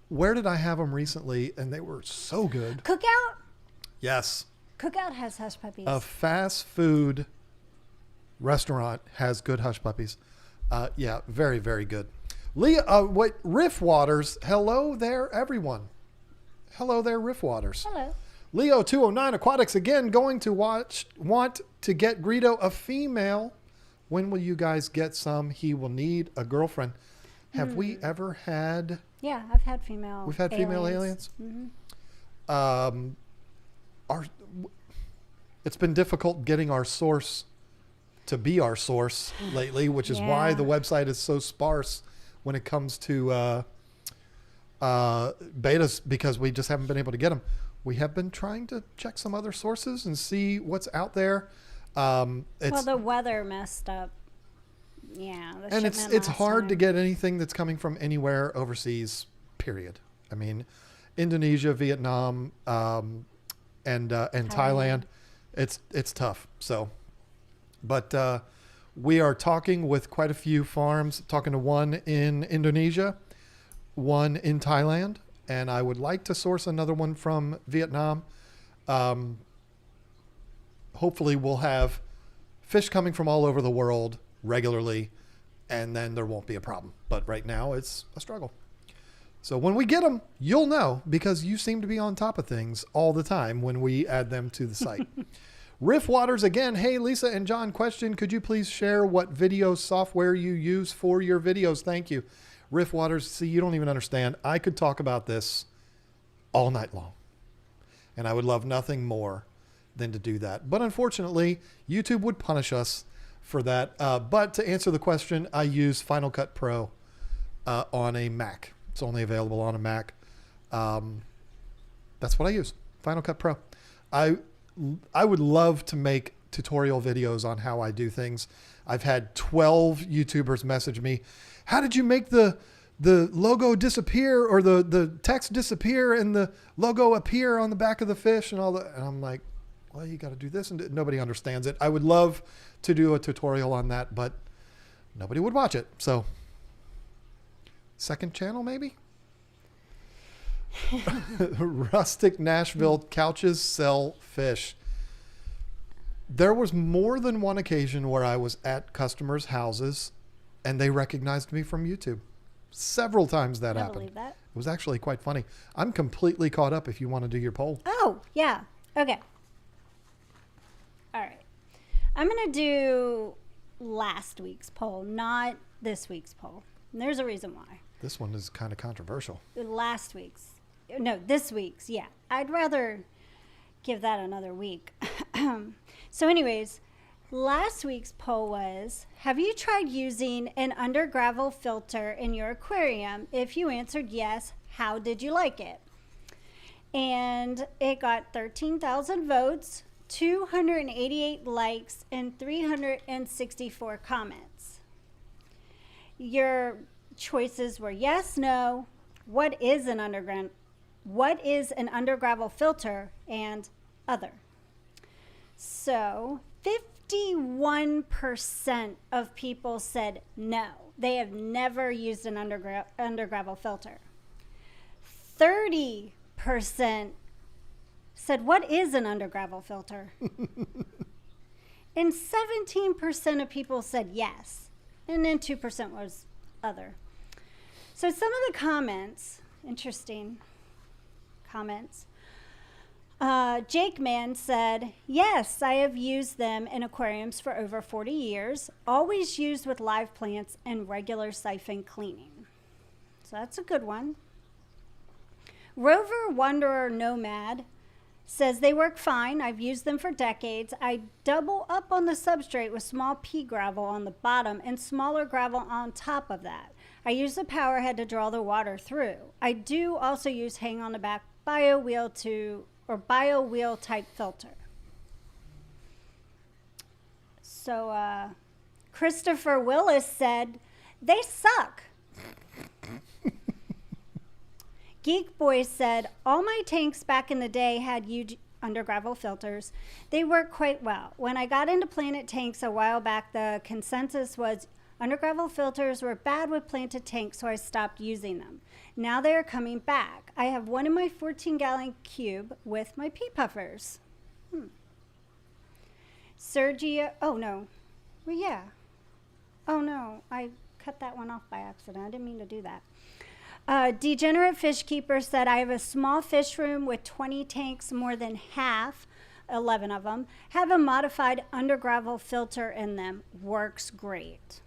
Where did I have them recently? And they were so good. Cookout? Yes. Cookout has hush puppies. A fast food restaurant has good hush puppies. Yeah, very, very good. Leah, Riff Waters. Hello there, everyone. Hello there, Riff Waters. Hello. Leo 209 Aquatics again going to want to get Greedo a female. When will you guys get some? He will need a girlfriend. Have we ever had? Yeah, I've had female. We've had female aliens. Mm-hmm. It's been difficult getting our source to be our source lately, which is why the website is so sparse when it comes to betas, because we just haven't been able to get them. We have been trying to check some other sources and see what's out there. Well, the weather messed up. Yeah. And it's hard to get anything that's coming from anywhere overseas, period. I mean, Indonesia, Vietnam, and Thailand, it's tough. So, but we are talking with quite a few farms, talking to one in Indonesia, one in Thailand, and I would like to source another one from Vietnam. Hopefully we'll have fish coming from all over the world regularly, and then there won't be a problem. But right now it's a struggle. So when we get them, you'll know, because you seem to be on top of things all the time when we add them to the site. Riff Waters again. Hey, Lisa and John, question. Could you please share what video software you use for your videos? Thank you. Riff Waters, see, you don't even understand. I could talk about this all night long, and I would love nothing more than to do that. But unfortunately, YouTube would punish us for that. But to answer the question, I use Final Cut Pro on a Mac. It's only available on a Mac. That's what I use, Final Cut Pro. I would love to make tutorial videos on how I do things. I've had 12 YouTubers message me, how did you make the logo disappear, or the text disappear and the logo appear on the back of the fish and all that? And I'm like, well, you got to do this, and nobody understands it. I would love to do a tutorial on that, but nobody would watch it. So second channel, maybe? Rustic Nashville couches sell fish. There was more than one occasion where I was at customers' houses and they recognized me from YouTube. Several times that happened. Believe that. It was actually quite funny. I'm completely caught up if you want to do your poll. Oh, yeah. Okay. All right. I'm going to do last week's poll, not this week's poll. And there's a reason why. This one is kind of controversial. This week's, yeah. I'd rather give that another week. So anyways, last week's poll was, have you tried using an under gravel filter in your aquarium? If you answered yes, how did you like it? And it got 13,000 votes, 288 likes, and 364 comments. Your choices were yes, no, what is an under gravel filter, and other. So 51% of people said no. They have never used an under gravel filter. 30% said, what is an under gravel filter? And 17% of people said yes. And then 2% was other. So some of the comments, interesting comments. Jake Man said, yes, I have used them in aquariums for over 40 years, always used with live plants and regular siphon cleaning. So that's a good one. Rover Wanderer Nomad says they work fine. I've used them for decades. I double up on the substrate with small pea gravel on the bottom and smaller gravel on top of that. I use the power head to draw the water through. I do also use hang on the back bio wheel type filter. So Christopher Willis said, they suck. Geek Boy said, all my tanks back in the day had huge under gravel filters. They work quite well. When I got into Planet tanks a while back, the consensus was under gravel filters were bad with planted tanks, so I stopped using them. Now they are coming back. I have one in my 14-gallon cube with my pea puffers. Sergio, oh no. Well, yeah. Oh no, I cut that one off by accident. I didn't mean to do that. Degenerate Fish Keeper said, I have a small fish room with 20 tanks, more than half, 11 of them, have a modified under gravel filter in them. Works great.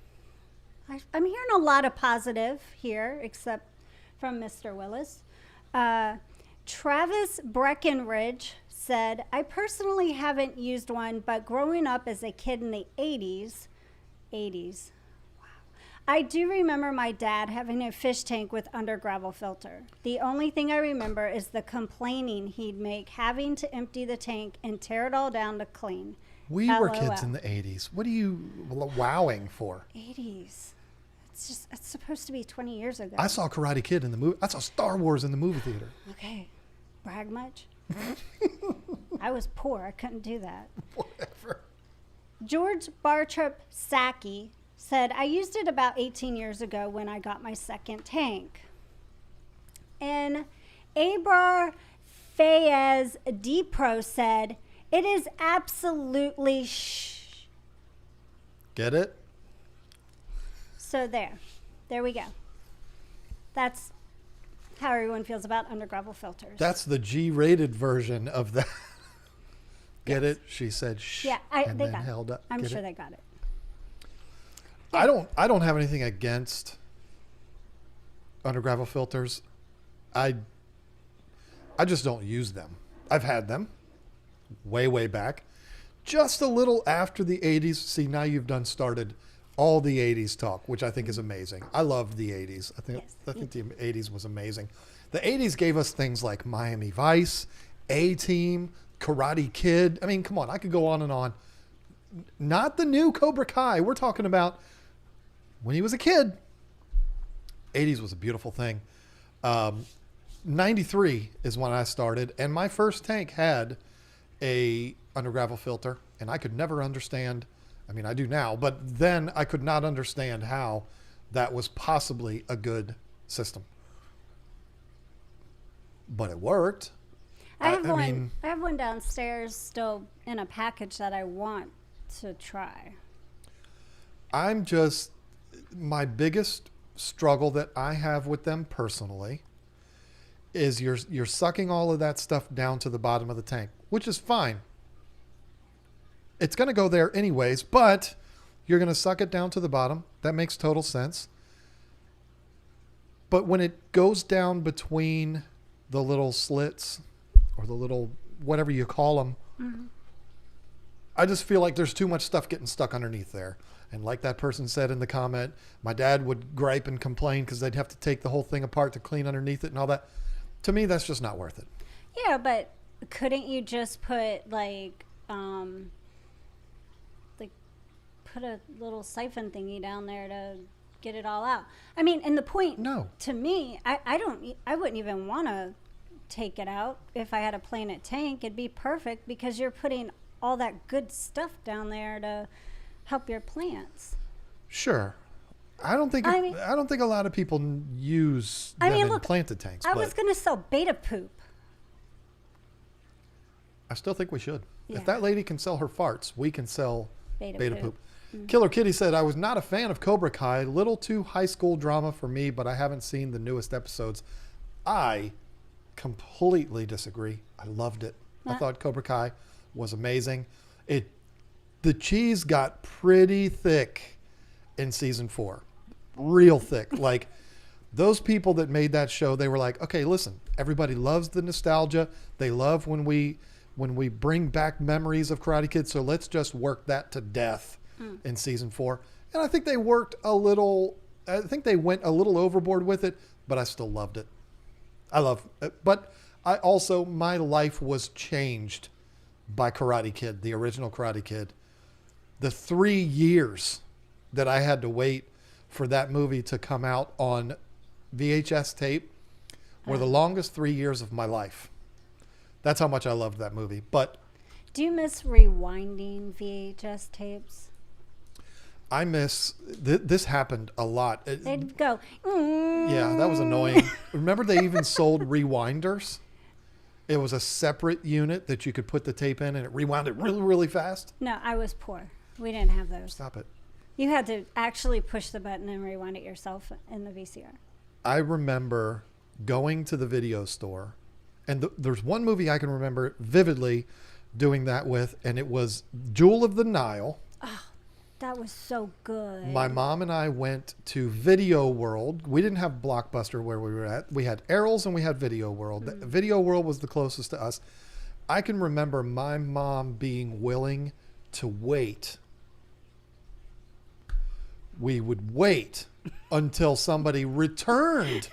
I'm hearing a lot of positive here, except from Mr. Willis. Travis Breckenridge said, I personally haven't used one, but growing up as a kid in the 80s, wow, I do remember my dad having a fish tank with under gravel filter. The only thing I remember is the complaining he'd make having to empty the tank and tear it all down to clean. We were LOL. kids in the 80s. What are you wowing for? 80s. It's supposed to be 20 years ago. I saw Karate Kid in the movie. I saw Star Wars in the movie theater. Okay. Brag much? I was poor. I couldn't do that. Whatever. George Bartrup Saki said, I used it about 18 years ago when I got my second tank. And Abrar Fayez Depro said, it is absolutely Get it? So there we go. That's how everyone feels about under gravel filters. That's the G-rated version of that. Get it? She said shh. Yeah, and they then got it. held up. I'm Get sure it? they got it. I don't have anything against under gravel filters. I just don't use them. I've had them way back. Just a little after the 80s. See, now you've started all the 80s talk, which I think is amazing. I love the 80s. I think the 80s was amazing. The 80s gave us things like Miami Vice, A-Team, Karate Kid. I mean, come on, I could go on and on. Not the new Cobra Kai. We're talking about when he was a kid. 80s was a beautiful thing. 93 is when I started, and my first tank had a under gravel filter, and I could never understand. I mean, I do now, but then I could not understand how that was possibly a good system. But it worked. I have one downstairs still in a package that I want to try. My biggest struggle that I have with them personally is you're sucking all of that stuff down to the bottom of the tank, which is fine. It's going to go there anyways, but you're going to suck it down to the bottom. That makes total sense. But when it goes down between the little slits or the little, whatever you call them, Mm-hmm. I just feel like there's too much stuff getting stuck underneath there. And like that person said in the comment, my dad would gripe and complain because they'd have to take the whole thing apart to clean underneath it and all that. To me, that's just not worth it. Yeah, but couldn't you just put put a little siphon thingy down there to get it all out? I mean, and the point to me, I wouldn't even want to take it out if I had a Planet tank. It'd be perfect because you're putting all that good stuff down there to help your plants. Sure. I don't think a lot of people use them in planted tanks. I was going to sell Betta poop. I still think we should. Yeah. If that lady can sell her farts, we can sell Betta poop. Mm-hmm. Killer Kitty said, I was not a fan of Cobra Kai. Little too high school drama for me, but I haven't seen the newest episodes. I completely disagree. I loved it. I thought Cobra Kai was amazing. The cheese got pretty thick in season 4. Real thick. Like those people that made that show, they were like, okay, listen, everybody loves the nostalgia. They love when we bring back memories of Karate Kid. So let's just work that to death in season 4. And I think they went a little overboard with it, but I still loved it. I love it. But my life was changed by Karate Kid, the original Karate Kid. The 3 years that I had to wait for that movie to come out on VHS tape were the longest 3 years of my life. That's how much I loved that movie. But do you miss rewinding VHS tapes? I miss this happened a lot. They'd go. Yeah, that was annoying. Remember they even sold rewinders? It was a separate unit that you could put the tape in and it rewound it really, really fast. No, I was poor. We didn't have those. Stop it. You had to actually push the button and rewind it yourself in the VCR. I remember going to the video store, and there's one movie I can remember vividly doing that with, and it was Jewel of the Nile. Oh, that was so good. My mom and I went to Video World. We didn't have Blockbuster where we were at. We had Errol's and we had Video World. Mm. Video World was the closest to us. I can remember my mom being willing to wait. We would wait until somebody returned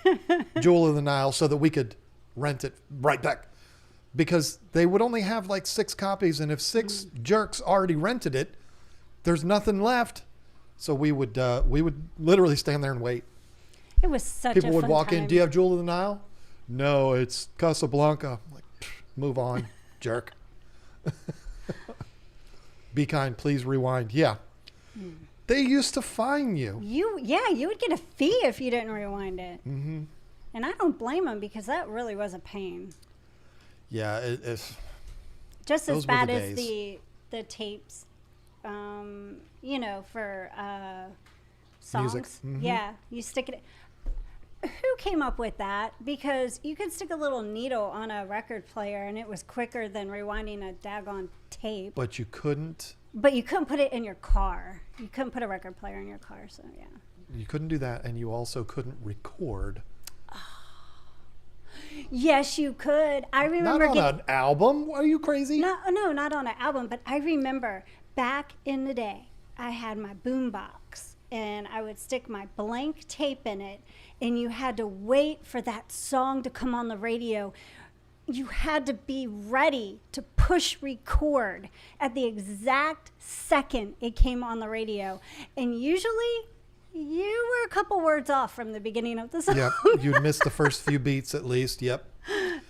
Jewel of the Nile so that we could rent it right back. Because they would only have like 6 copies, and if 6 jerks already rented it, there's nothing left. So we would literally stand there and wait. It was such People a would fun walk time. in, do you have Jewel of the Nile? No, it's Casablanca. I'm like, move on, jerk. Be kind, please rewind. Yeah. They used to fine you. You would get a fee if you didn't rewind it. Mm-hmm. And I don't blame them, because that really was a pain. Yeah, it's Just as those were the bad as days. the tapes, for songs. Music. Mhm. Yeah, you stick it. Who came up with that? Because you could stick a little needle on a record player, and it was quicker than rewinding a daggone tape. But you couldn't. But you couldn't put it in your car. You couldn't put a record player in your car, so yeah. You couldn't do that, and you also couldn't record. Yes, you could. I remember Not on an album. Are you crazy? No, not on an album, but I remember back in the day, I had my boombox, and I would stick my blank tape in it, and you had to wait for that song to come on the radio. You had to be ready to push record at the exact second it came on the radio. And usually you were a couple words off from the beginning of the song. Yep. You'd miss the first few beats at least. Yep.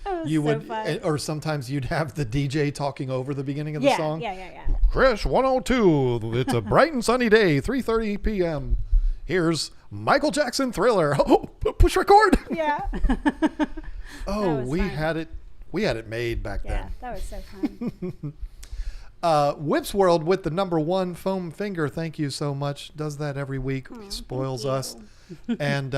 That was You so would, fun. or sometimes you'd have the DJ talking over the beginning of the song. Yeah. Chris 102. It's a bright and sunny day, 3:30 p.m. Here's Michael Jackson Thriller. Oh, push record. Yeah. Oh, was we fun. had it. We had it made back Yeah, then. that was so fun. Whips World with the #1 foam finger. Thank you so much. Does that every week. He spoils thank us. And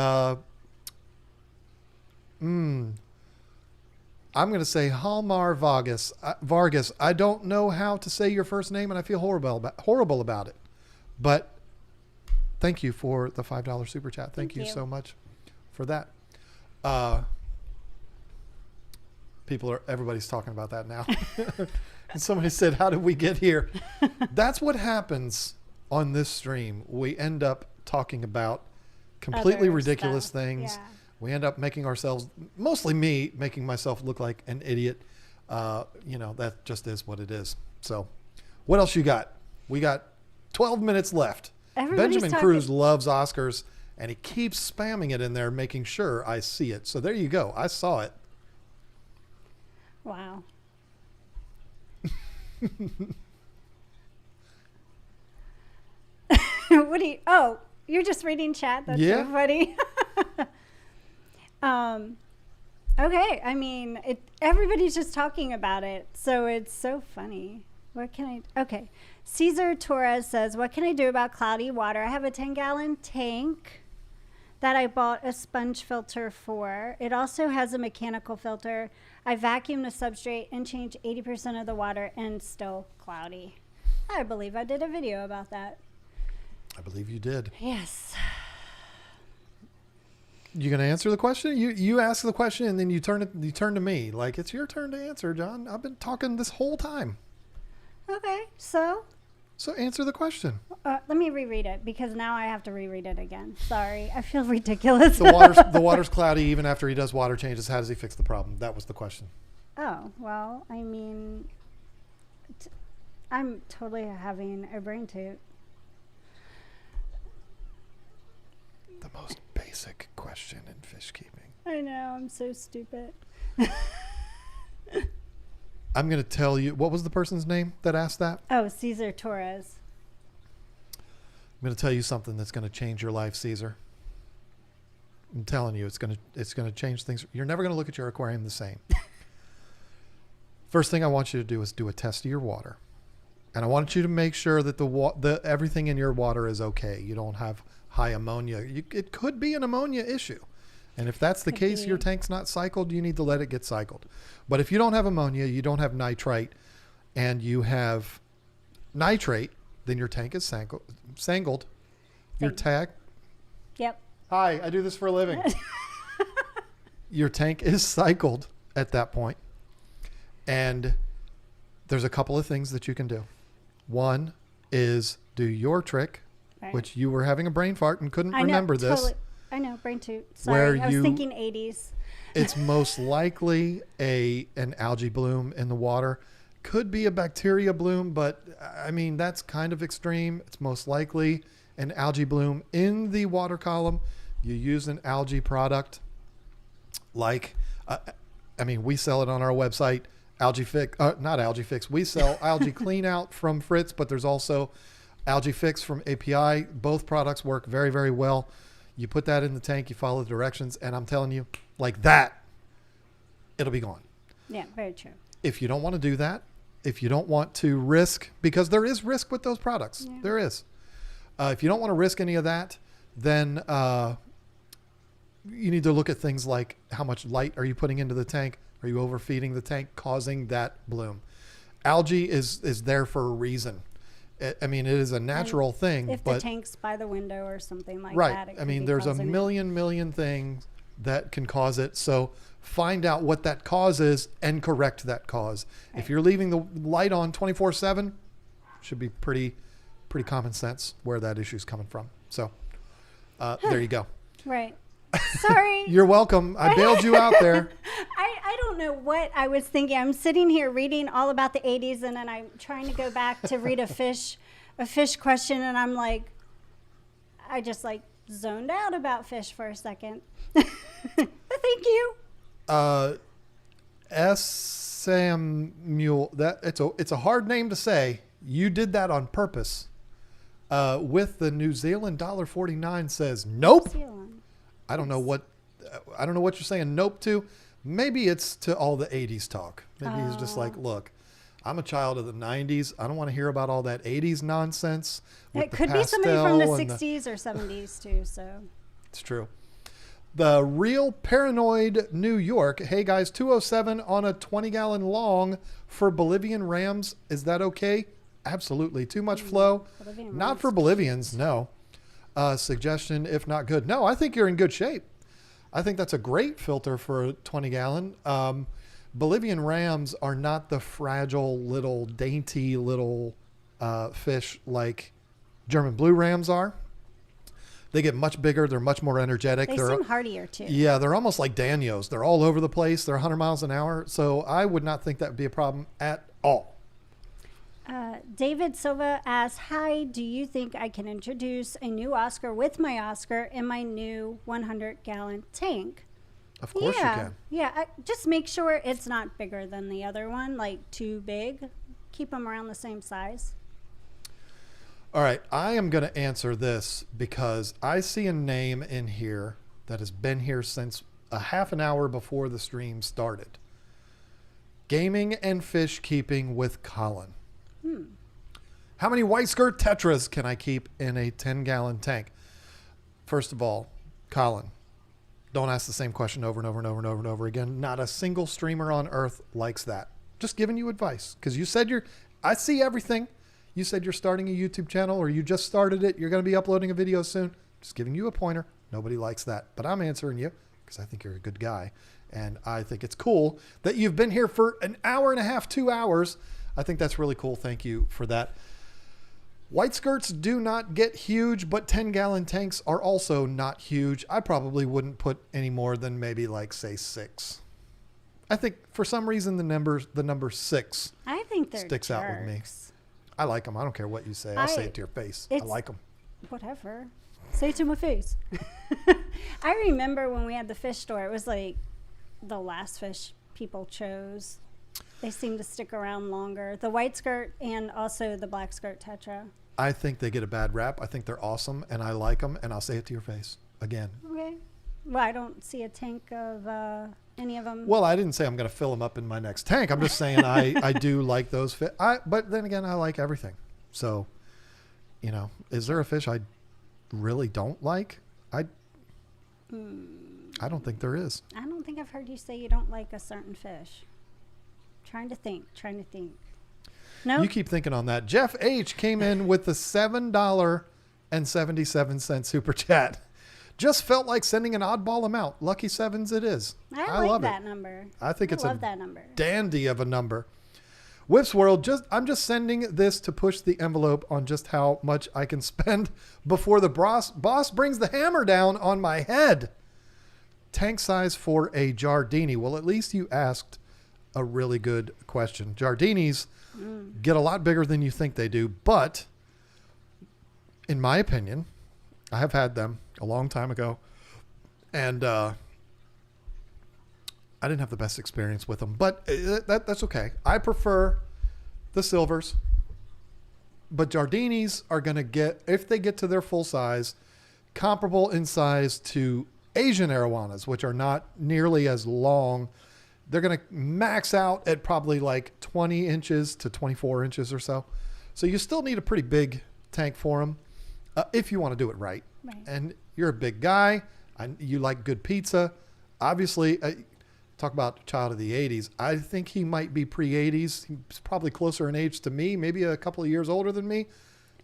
I'm going to say Halmar Vargas. Vargas. I don't know how to say your first name, and I feel horrible about it. But thank you for the $5 super chat. Thank you so much for that. Everybody's talking about that now. And somebody said, how did we get here? That's what happens on this stream. We end up talking about completely Other ridiculous stuff. things. Yeah. We end up making ourselves, mostly me, making myself look like an idiot. That just is what it is. So what else you got? We got 12 minutes left. Everybody's Benjamin Cruz loves Oscars, and he keeps spamming it in there, making sure I see it. So there you go. I saw it. Wow. You're just reading chat? That's so funny. Okay. I mean, everybody's just talking about it, so it's so funny. Okay. Cesar Torres says, what can I do about cloudy water? I have a 10-gallon tank that I bought a sponge filter for. It also has a mechanical filter. I vacuum the substrate and change 80% of the water, and still cloudy. I believe I did a video about that. I believe you did. Yes. You gonna answer the question? You ask the question and then you turn to me. Like, it's your turn to answer, John. I've been talking this whole time. Okay, so answer the question. let me reread it, because now I have to reread it again. Sorry, I feel ridiculous. The water's cloudy even after he does water changes. How does he fix the problem? That was the question. Oh, well, I mean, I'm totally having a brain toot. The most basic question in fish keeping. I know, I'm so stupid. I'm going to tell you, what was the person's name that asked that? Oh, Cesar Torres. I'm going to tell you something that's going to change your life, Caesar. I'm telling you, it's going to change things. You're never going to look at your aquarium the same. First thing I want you to do is do a test of your water. And I want you to make sure that everything in your water is okay. You don't have high ammonia. It could be an ammonia issue. And if that's the case, your tank's not cycled, you need to let it get cycled. But if you don't have ammonia, you don't have nitrite, and you have nitrate, then your tank is sangled. Your tank. Yep. Hi, I do this for a living. Your tank is cycled at that point. And there's a couple of things that you can do. One is do your trick, Right. which you were having a brain fart and couldn't remember this. I know, brain toot. Sorry, I was thinking 80s. It's most likely an algae bloom in the water. Could be a bacteria bloom, but I mean, that's kind of extreme. It's most likely an algae bloom in the water column. You use an algae product like, we sell it on our website, Algae Fix, not Algae Fix. We sell Algae Clean Out from Fritz, but there's also Algae Fix from API. Both products work very, very well. You put that in the tank, you follow the directions, and I'm telling you, like that, it'll be gone. Yeah, very true. If you don't want to do that, if you don't want to risk, because there is risk with those products. Yeah. There is. If you don't want to risk any of that, then you need to look at things like how much light are you putting into the tank? Are you overfeeding the tank, causing that bloom? Algae is there for a reason. I mean, it is a natural thing. If the tank's by the window or something like right. that. I mean, there's a million things that can cause it. So find out what that cause is and correct that cause. Right. If you're leaving the light on 24/7, should be pretty common sense where that issue is coming from. So there you go. Right. Sorry. You're welcome. I bailed you out there. I don't know what I was thinking. I'm sitting here reading all about the 80s, and then I'm trying to go back to read a fish question, and I'm like, I just like zoned out about fish for a second. Thank you. Samuel, that it's a hard name to say. You did that on purpose. With the New Zealand $1.49 says nope. I don't know what you're saying nope to. Maybe it's to all the 80s talk. Maybe he's just like, look, I'm a child of the 90s. I don't want to hear about all that 80s nonsense. It could be somebody from the 60s or 70s too. So it's true. The Real Paranoid New York. Hey guys, 207 on a 20-gallon long for Bolivian rams. Is that okay? Absolutely. Too much flow. Not for Bolivians. No. Suggestion, if not good. No, I think you're in good shape. I think that's a great filter for a 20-gallon. Bolivian rams are not the fragile little dainty little fish like German blue rams are. They get much bigger. They're much more energetic. They seem hardier too. Yeah, they're almost like Danios. They're all over the place. They're 100 miles an hour. So I would not think that would be a problem at all. David Silva asks, hi, do you think I can introduce a new Oscar with my Oscar in my new 100-gallon tank? Of course you can. Yeah, just make sure it's not bigger than the other one, like too big. Keep them around the same size. All right, I am going to answer this because I see a name in here that has been here since a half an hour before the stream started. Gaming and Fish Keeping with Colin. How many white skirt tetras can I keep in a 10-gallon tank? First of all, Colin, don't ask the same question over and over and over and over and over again. Not a single streamer on earth likes that. Just giving you advice because you said I see everything. You said you're starting a YouTube channel or you just started it. You're going to be uploading a video soon. Just giving you a pointer. Nobody likes that, but I'm answering you because I think you're a good guy. And I think it's cool that you've been here for an hour and a half, 2 hours. I think that's really cool. Thank you for that. White skirts do not get huge, but 10-gallon tanks are also not huge. I probably wouldn't put any more than maybe like say 6. I think for some reason the number 6 I think they're sticks out with me. I like them. I don't care what you say. I'll say it to your face. I like them. Whatever. Say it to my face. I remember when we had the fish store, it was like the last fish people chose. They seem to stick around longer. The white skirt and also the black skirt tetra. I think they get a bad rap. I think they're awesome, and I like them, and I'll say it to your face again. Okay. Well, I don't see a tank of any of them. Well, I didn't say I'm going to fill them up in my next tank. I'm just saying I do like those fish. But then again, I like everything. So, is there a fish I really don't like? I don't think there is. I don't think I've heard you say you don't like a certain fish. Trying to think. No. You keep thinking on that. Jeff H came in with the $7.77 super chat. Just felt like sending an oddball amount. Lucky sevens it is. I love love that it. Number. I think it's a that number. Dandy of a number. Whips World, I'm just sending this to push the envelope on just how much I can spend before the boss brings the hammer down on my head. Tank size for a Giardini. Well, at least you asked a really good question. Giardinis get a lot bigger than you think they do, but in my opinion, I have had them a long time ago, and I didn't have the best experience with them, but that's okay. I prefer the silvers, but Giardinis are going to get, if they get to their full size, comparable in size to Asian arowanas, which are not nearly as long. They're going to max out at probably like 20 inches to 24 inches or so. So you still need a pretty big tank for them if you want to do it right. And you're a big guy. You like good pizza. Obviously, talk about child of the 80s. I think he might be pre-80s. He's probably closer in age to me, maybe a couple of years older than me.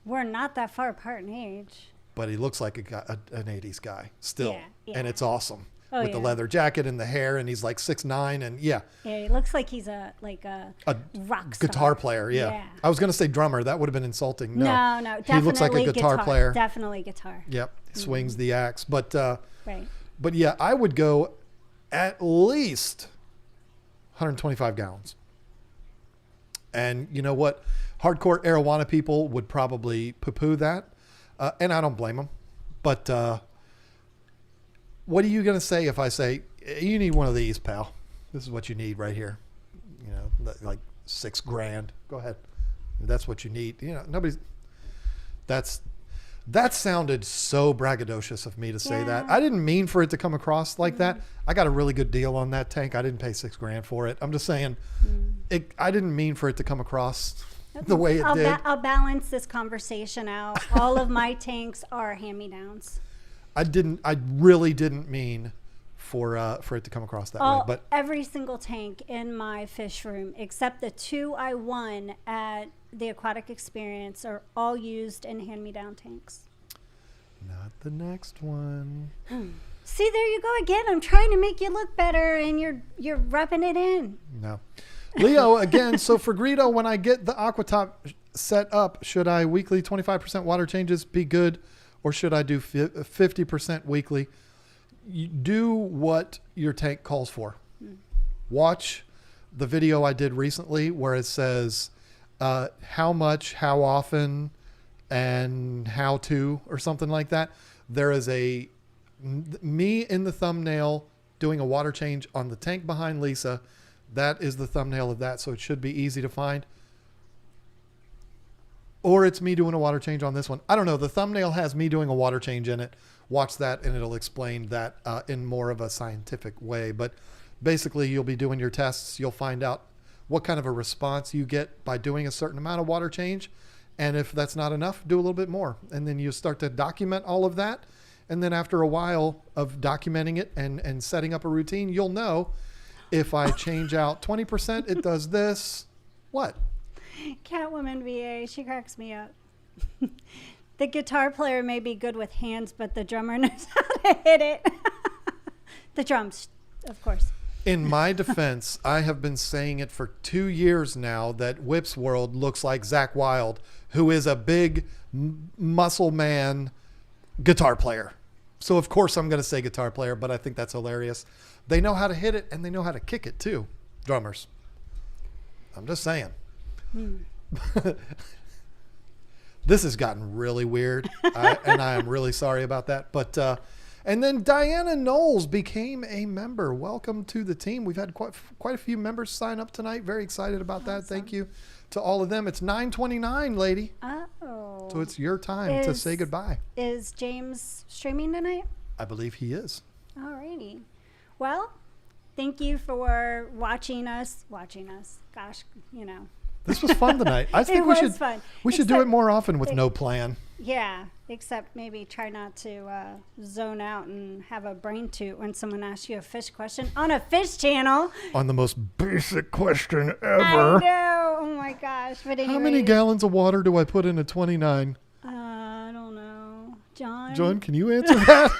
We're not that far apart in age. But he looks like an 80s guy still. Yeah. And it's awesome. With the leather jacket and the hair, and he's like 6'9", and Yeah, he looks like he's a rock star. Guitar player, yeah. I was going to say drummer. That would have been insulting. No, definitely he looks like a guitar player. Definitely guitar. Yep, swings the axe. But, right. But yeah, I would go at least 125 gallons. And you know what? Hardcore arowana people would probably poo-poo that. And I don't blame them. But what are you going to say if I say, you need one of these, pal? This is what you need right here. You know, like $6,000. Go ahead. That's what you need. You know, that sounded so braggadocious of me to say that. I didn't mean for it to come across like that. I got a really good deal on that tank. I didn't pay $6,000 for it. I'm just saying, I didn't mean for it to come across the way it did. I'll balance this conversation out. All of my tanks are hand-me-downs. I really didn't mean for it to come across that way. But every single tank in my fish room, except the 2 I won at the Aquatic Experience, are all used in hand-me-down tanks. Not the next one. See, there you go again. I'm trying to make you look better, and you're rubbing it in. No. Leo, again, so for Greedo, when I get the Aquatop set up, should I weekly 25% water changes be good, or should I do 50% weekly? You do what your tank calls for. Watch the video I did recently where it says how much, how often, and how to, or something like that. There is me in the thumbnail doing a water change on the tank behind Lisa. That is the thumbnail of that, so it should be easy to find. Or it's me doing a water change on this one. I don't know. The thumbnail has me doing a water change in it. Watch that, and it'll explain that in more of a scientific way. But basically, you'll be doing your tests. You'll find out what kind of a response you get by doing a certain amount of water change. And if that's not enough, do a little bit more. And then you start to document all of that. And then after a while of documenting it and setting up a routine, you'll know if I change out 20%, it does this. What? Catwoman VA, she cracks me up. The guitar player may be good with hands, but the drummer knows how to hit it. The drums, of course. In my defense, I have been saying it for 2 years now that Whips World looks like Zach Wilde, who is a big muscle man guitar player. So of course I'm going to say guitar player, but I think that's hilarious. They know how to hit it and they know how to kick it too, drummers. I'm just saying. This has gotten really weird, and I am really sorry about that. But and then Diana Knowles became a member. Welcome to the team. We've had quite a few members sign up tonight. Very excited about that. Thank you to all of them. It's 9:29, lady. Oh. So it's your time to say goodbye. Is James streaming tonight? I believe he is. Alrighty. Well, thank you for watching us. Gosh, you know. This was fun tonight. I think we should do it more often with no plan. Yeah, except maybe try not to zone out and have a brain toot when someone asks you a fish question on a fish channel. On the most basic question ever. I know. Oh my gosh. But anyway, how many gallons of water do I put in a 29? I don't know. John? John, can you answer that?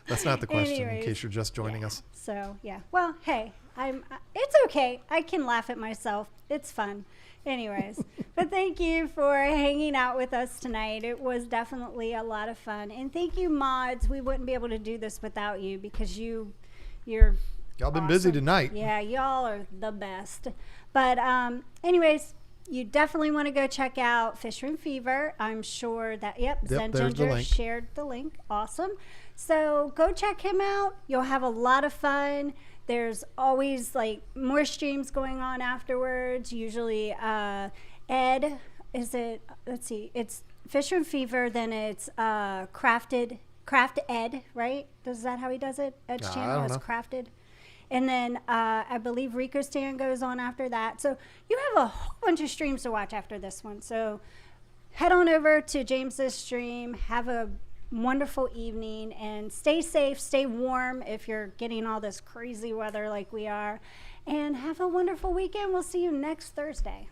That's not the question, Anyways, in case you're just joining us. So, yeah. Well, hey, it's okay. I can laugh at myself. It's fun. Anyways, but thank you for hanging out with us tonight. It was definitely a lot of fun. And thank you, mods. We wouldn't be able to do this without you because you're Y'all been busy tonight. Yeah, y'all are the best. But anyways, you definitely want to go check out Fish Room Fever. I'm sure that, Zen there's the Ginger link. shared the link. Awesome. So go check him out. You'll have a lot of fun. There's always like more streams going on afterwards. Usually Ed, it's Fish Room Fever, then it's Craft Ed, right? Is that how he does it? Ed's I channel don't is know. Crafted. And then I believe Rico Stan goes on after that. So you have a whole bunch of streams to watch after this one. So head on over to James's stream. Have a wonderful evening and stay safe, stay warm if you're getting all this crazy weather like we are. And have a wonderful weekend. We'll see you next Thursday.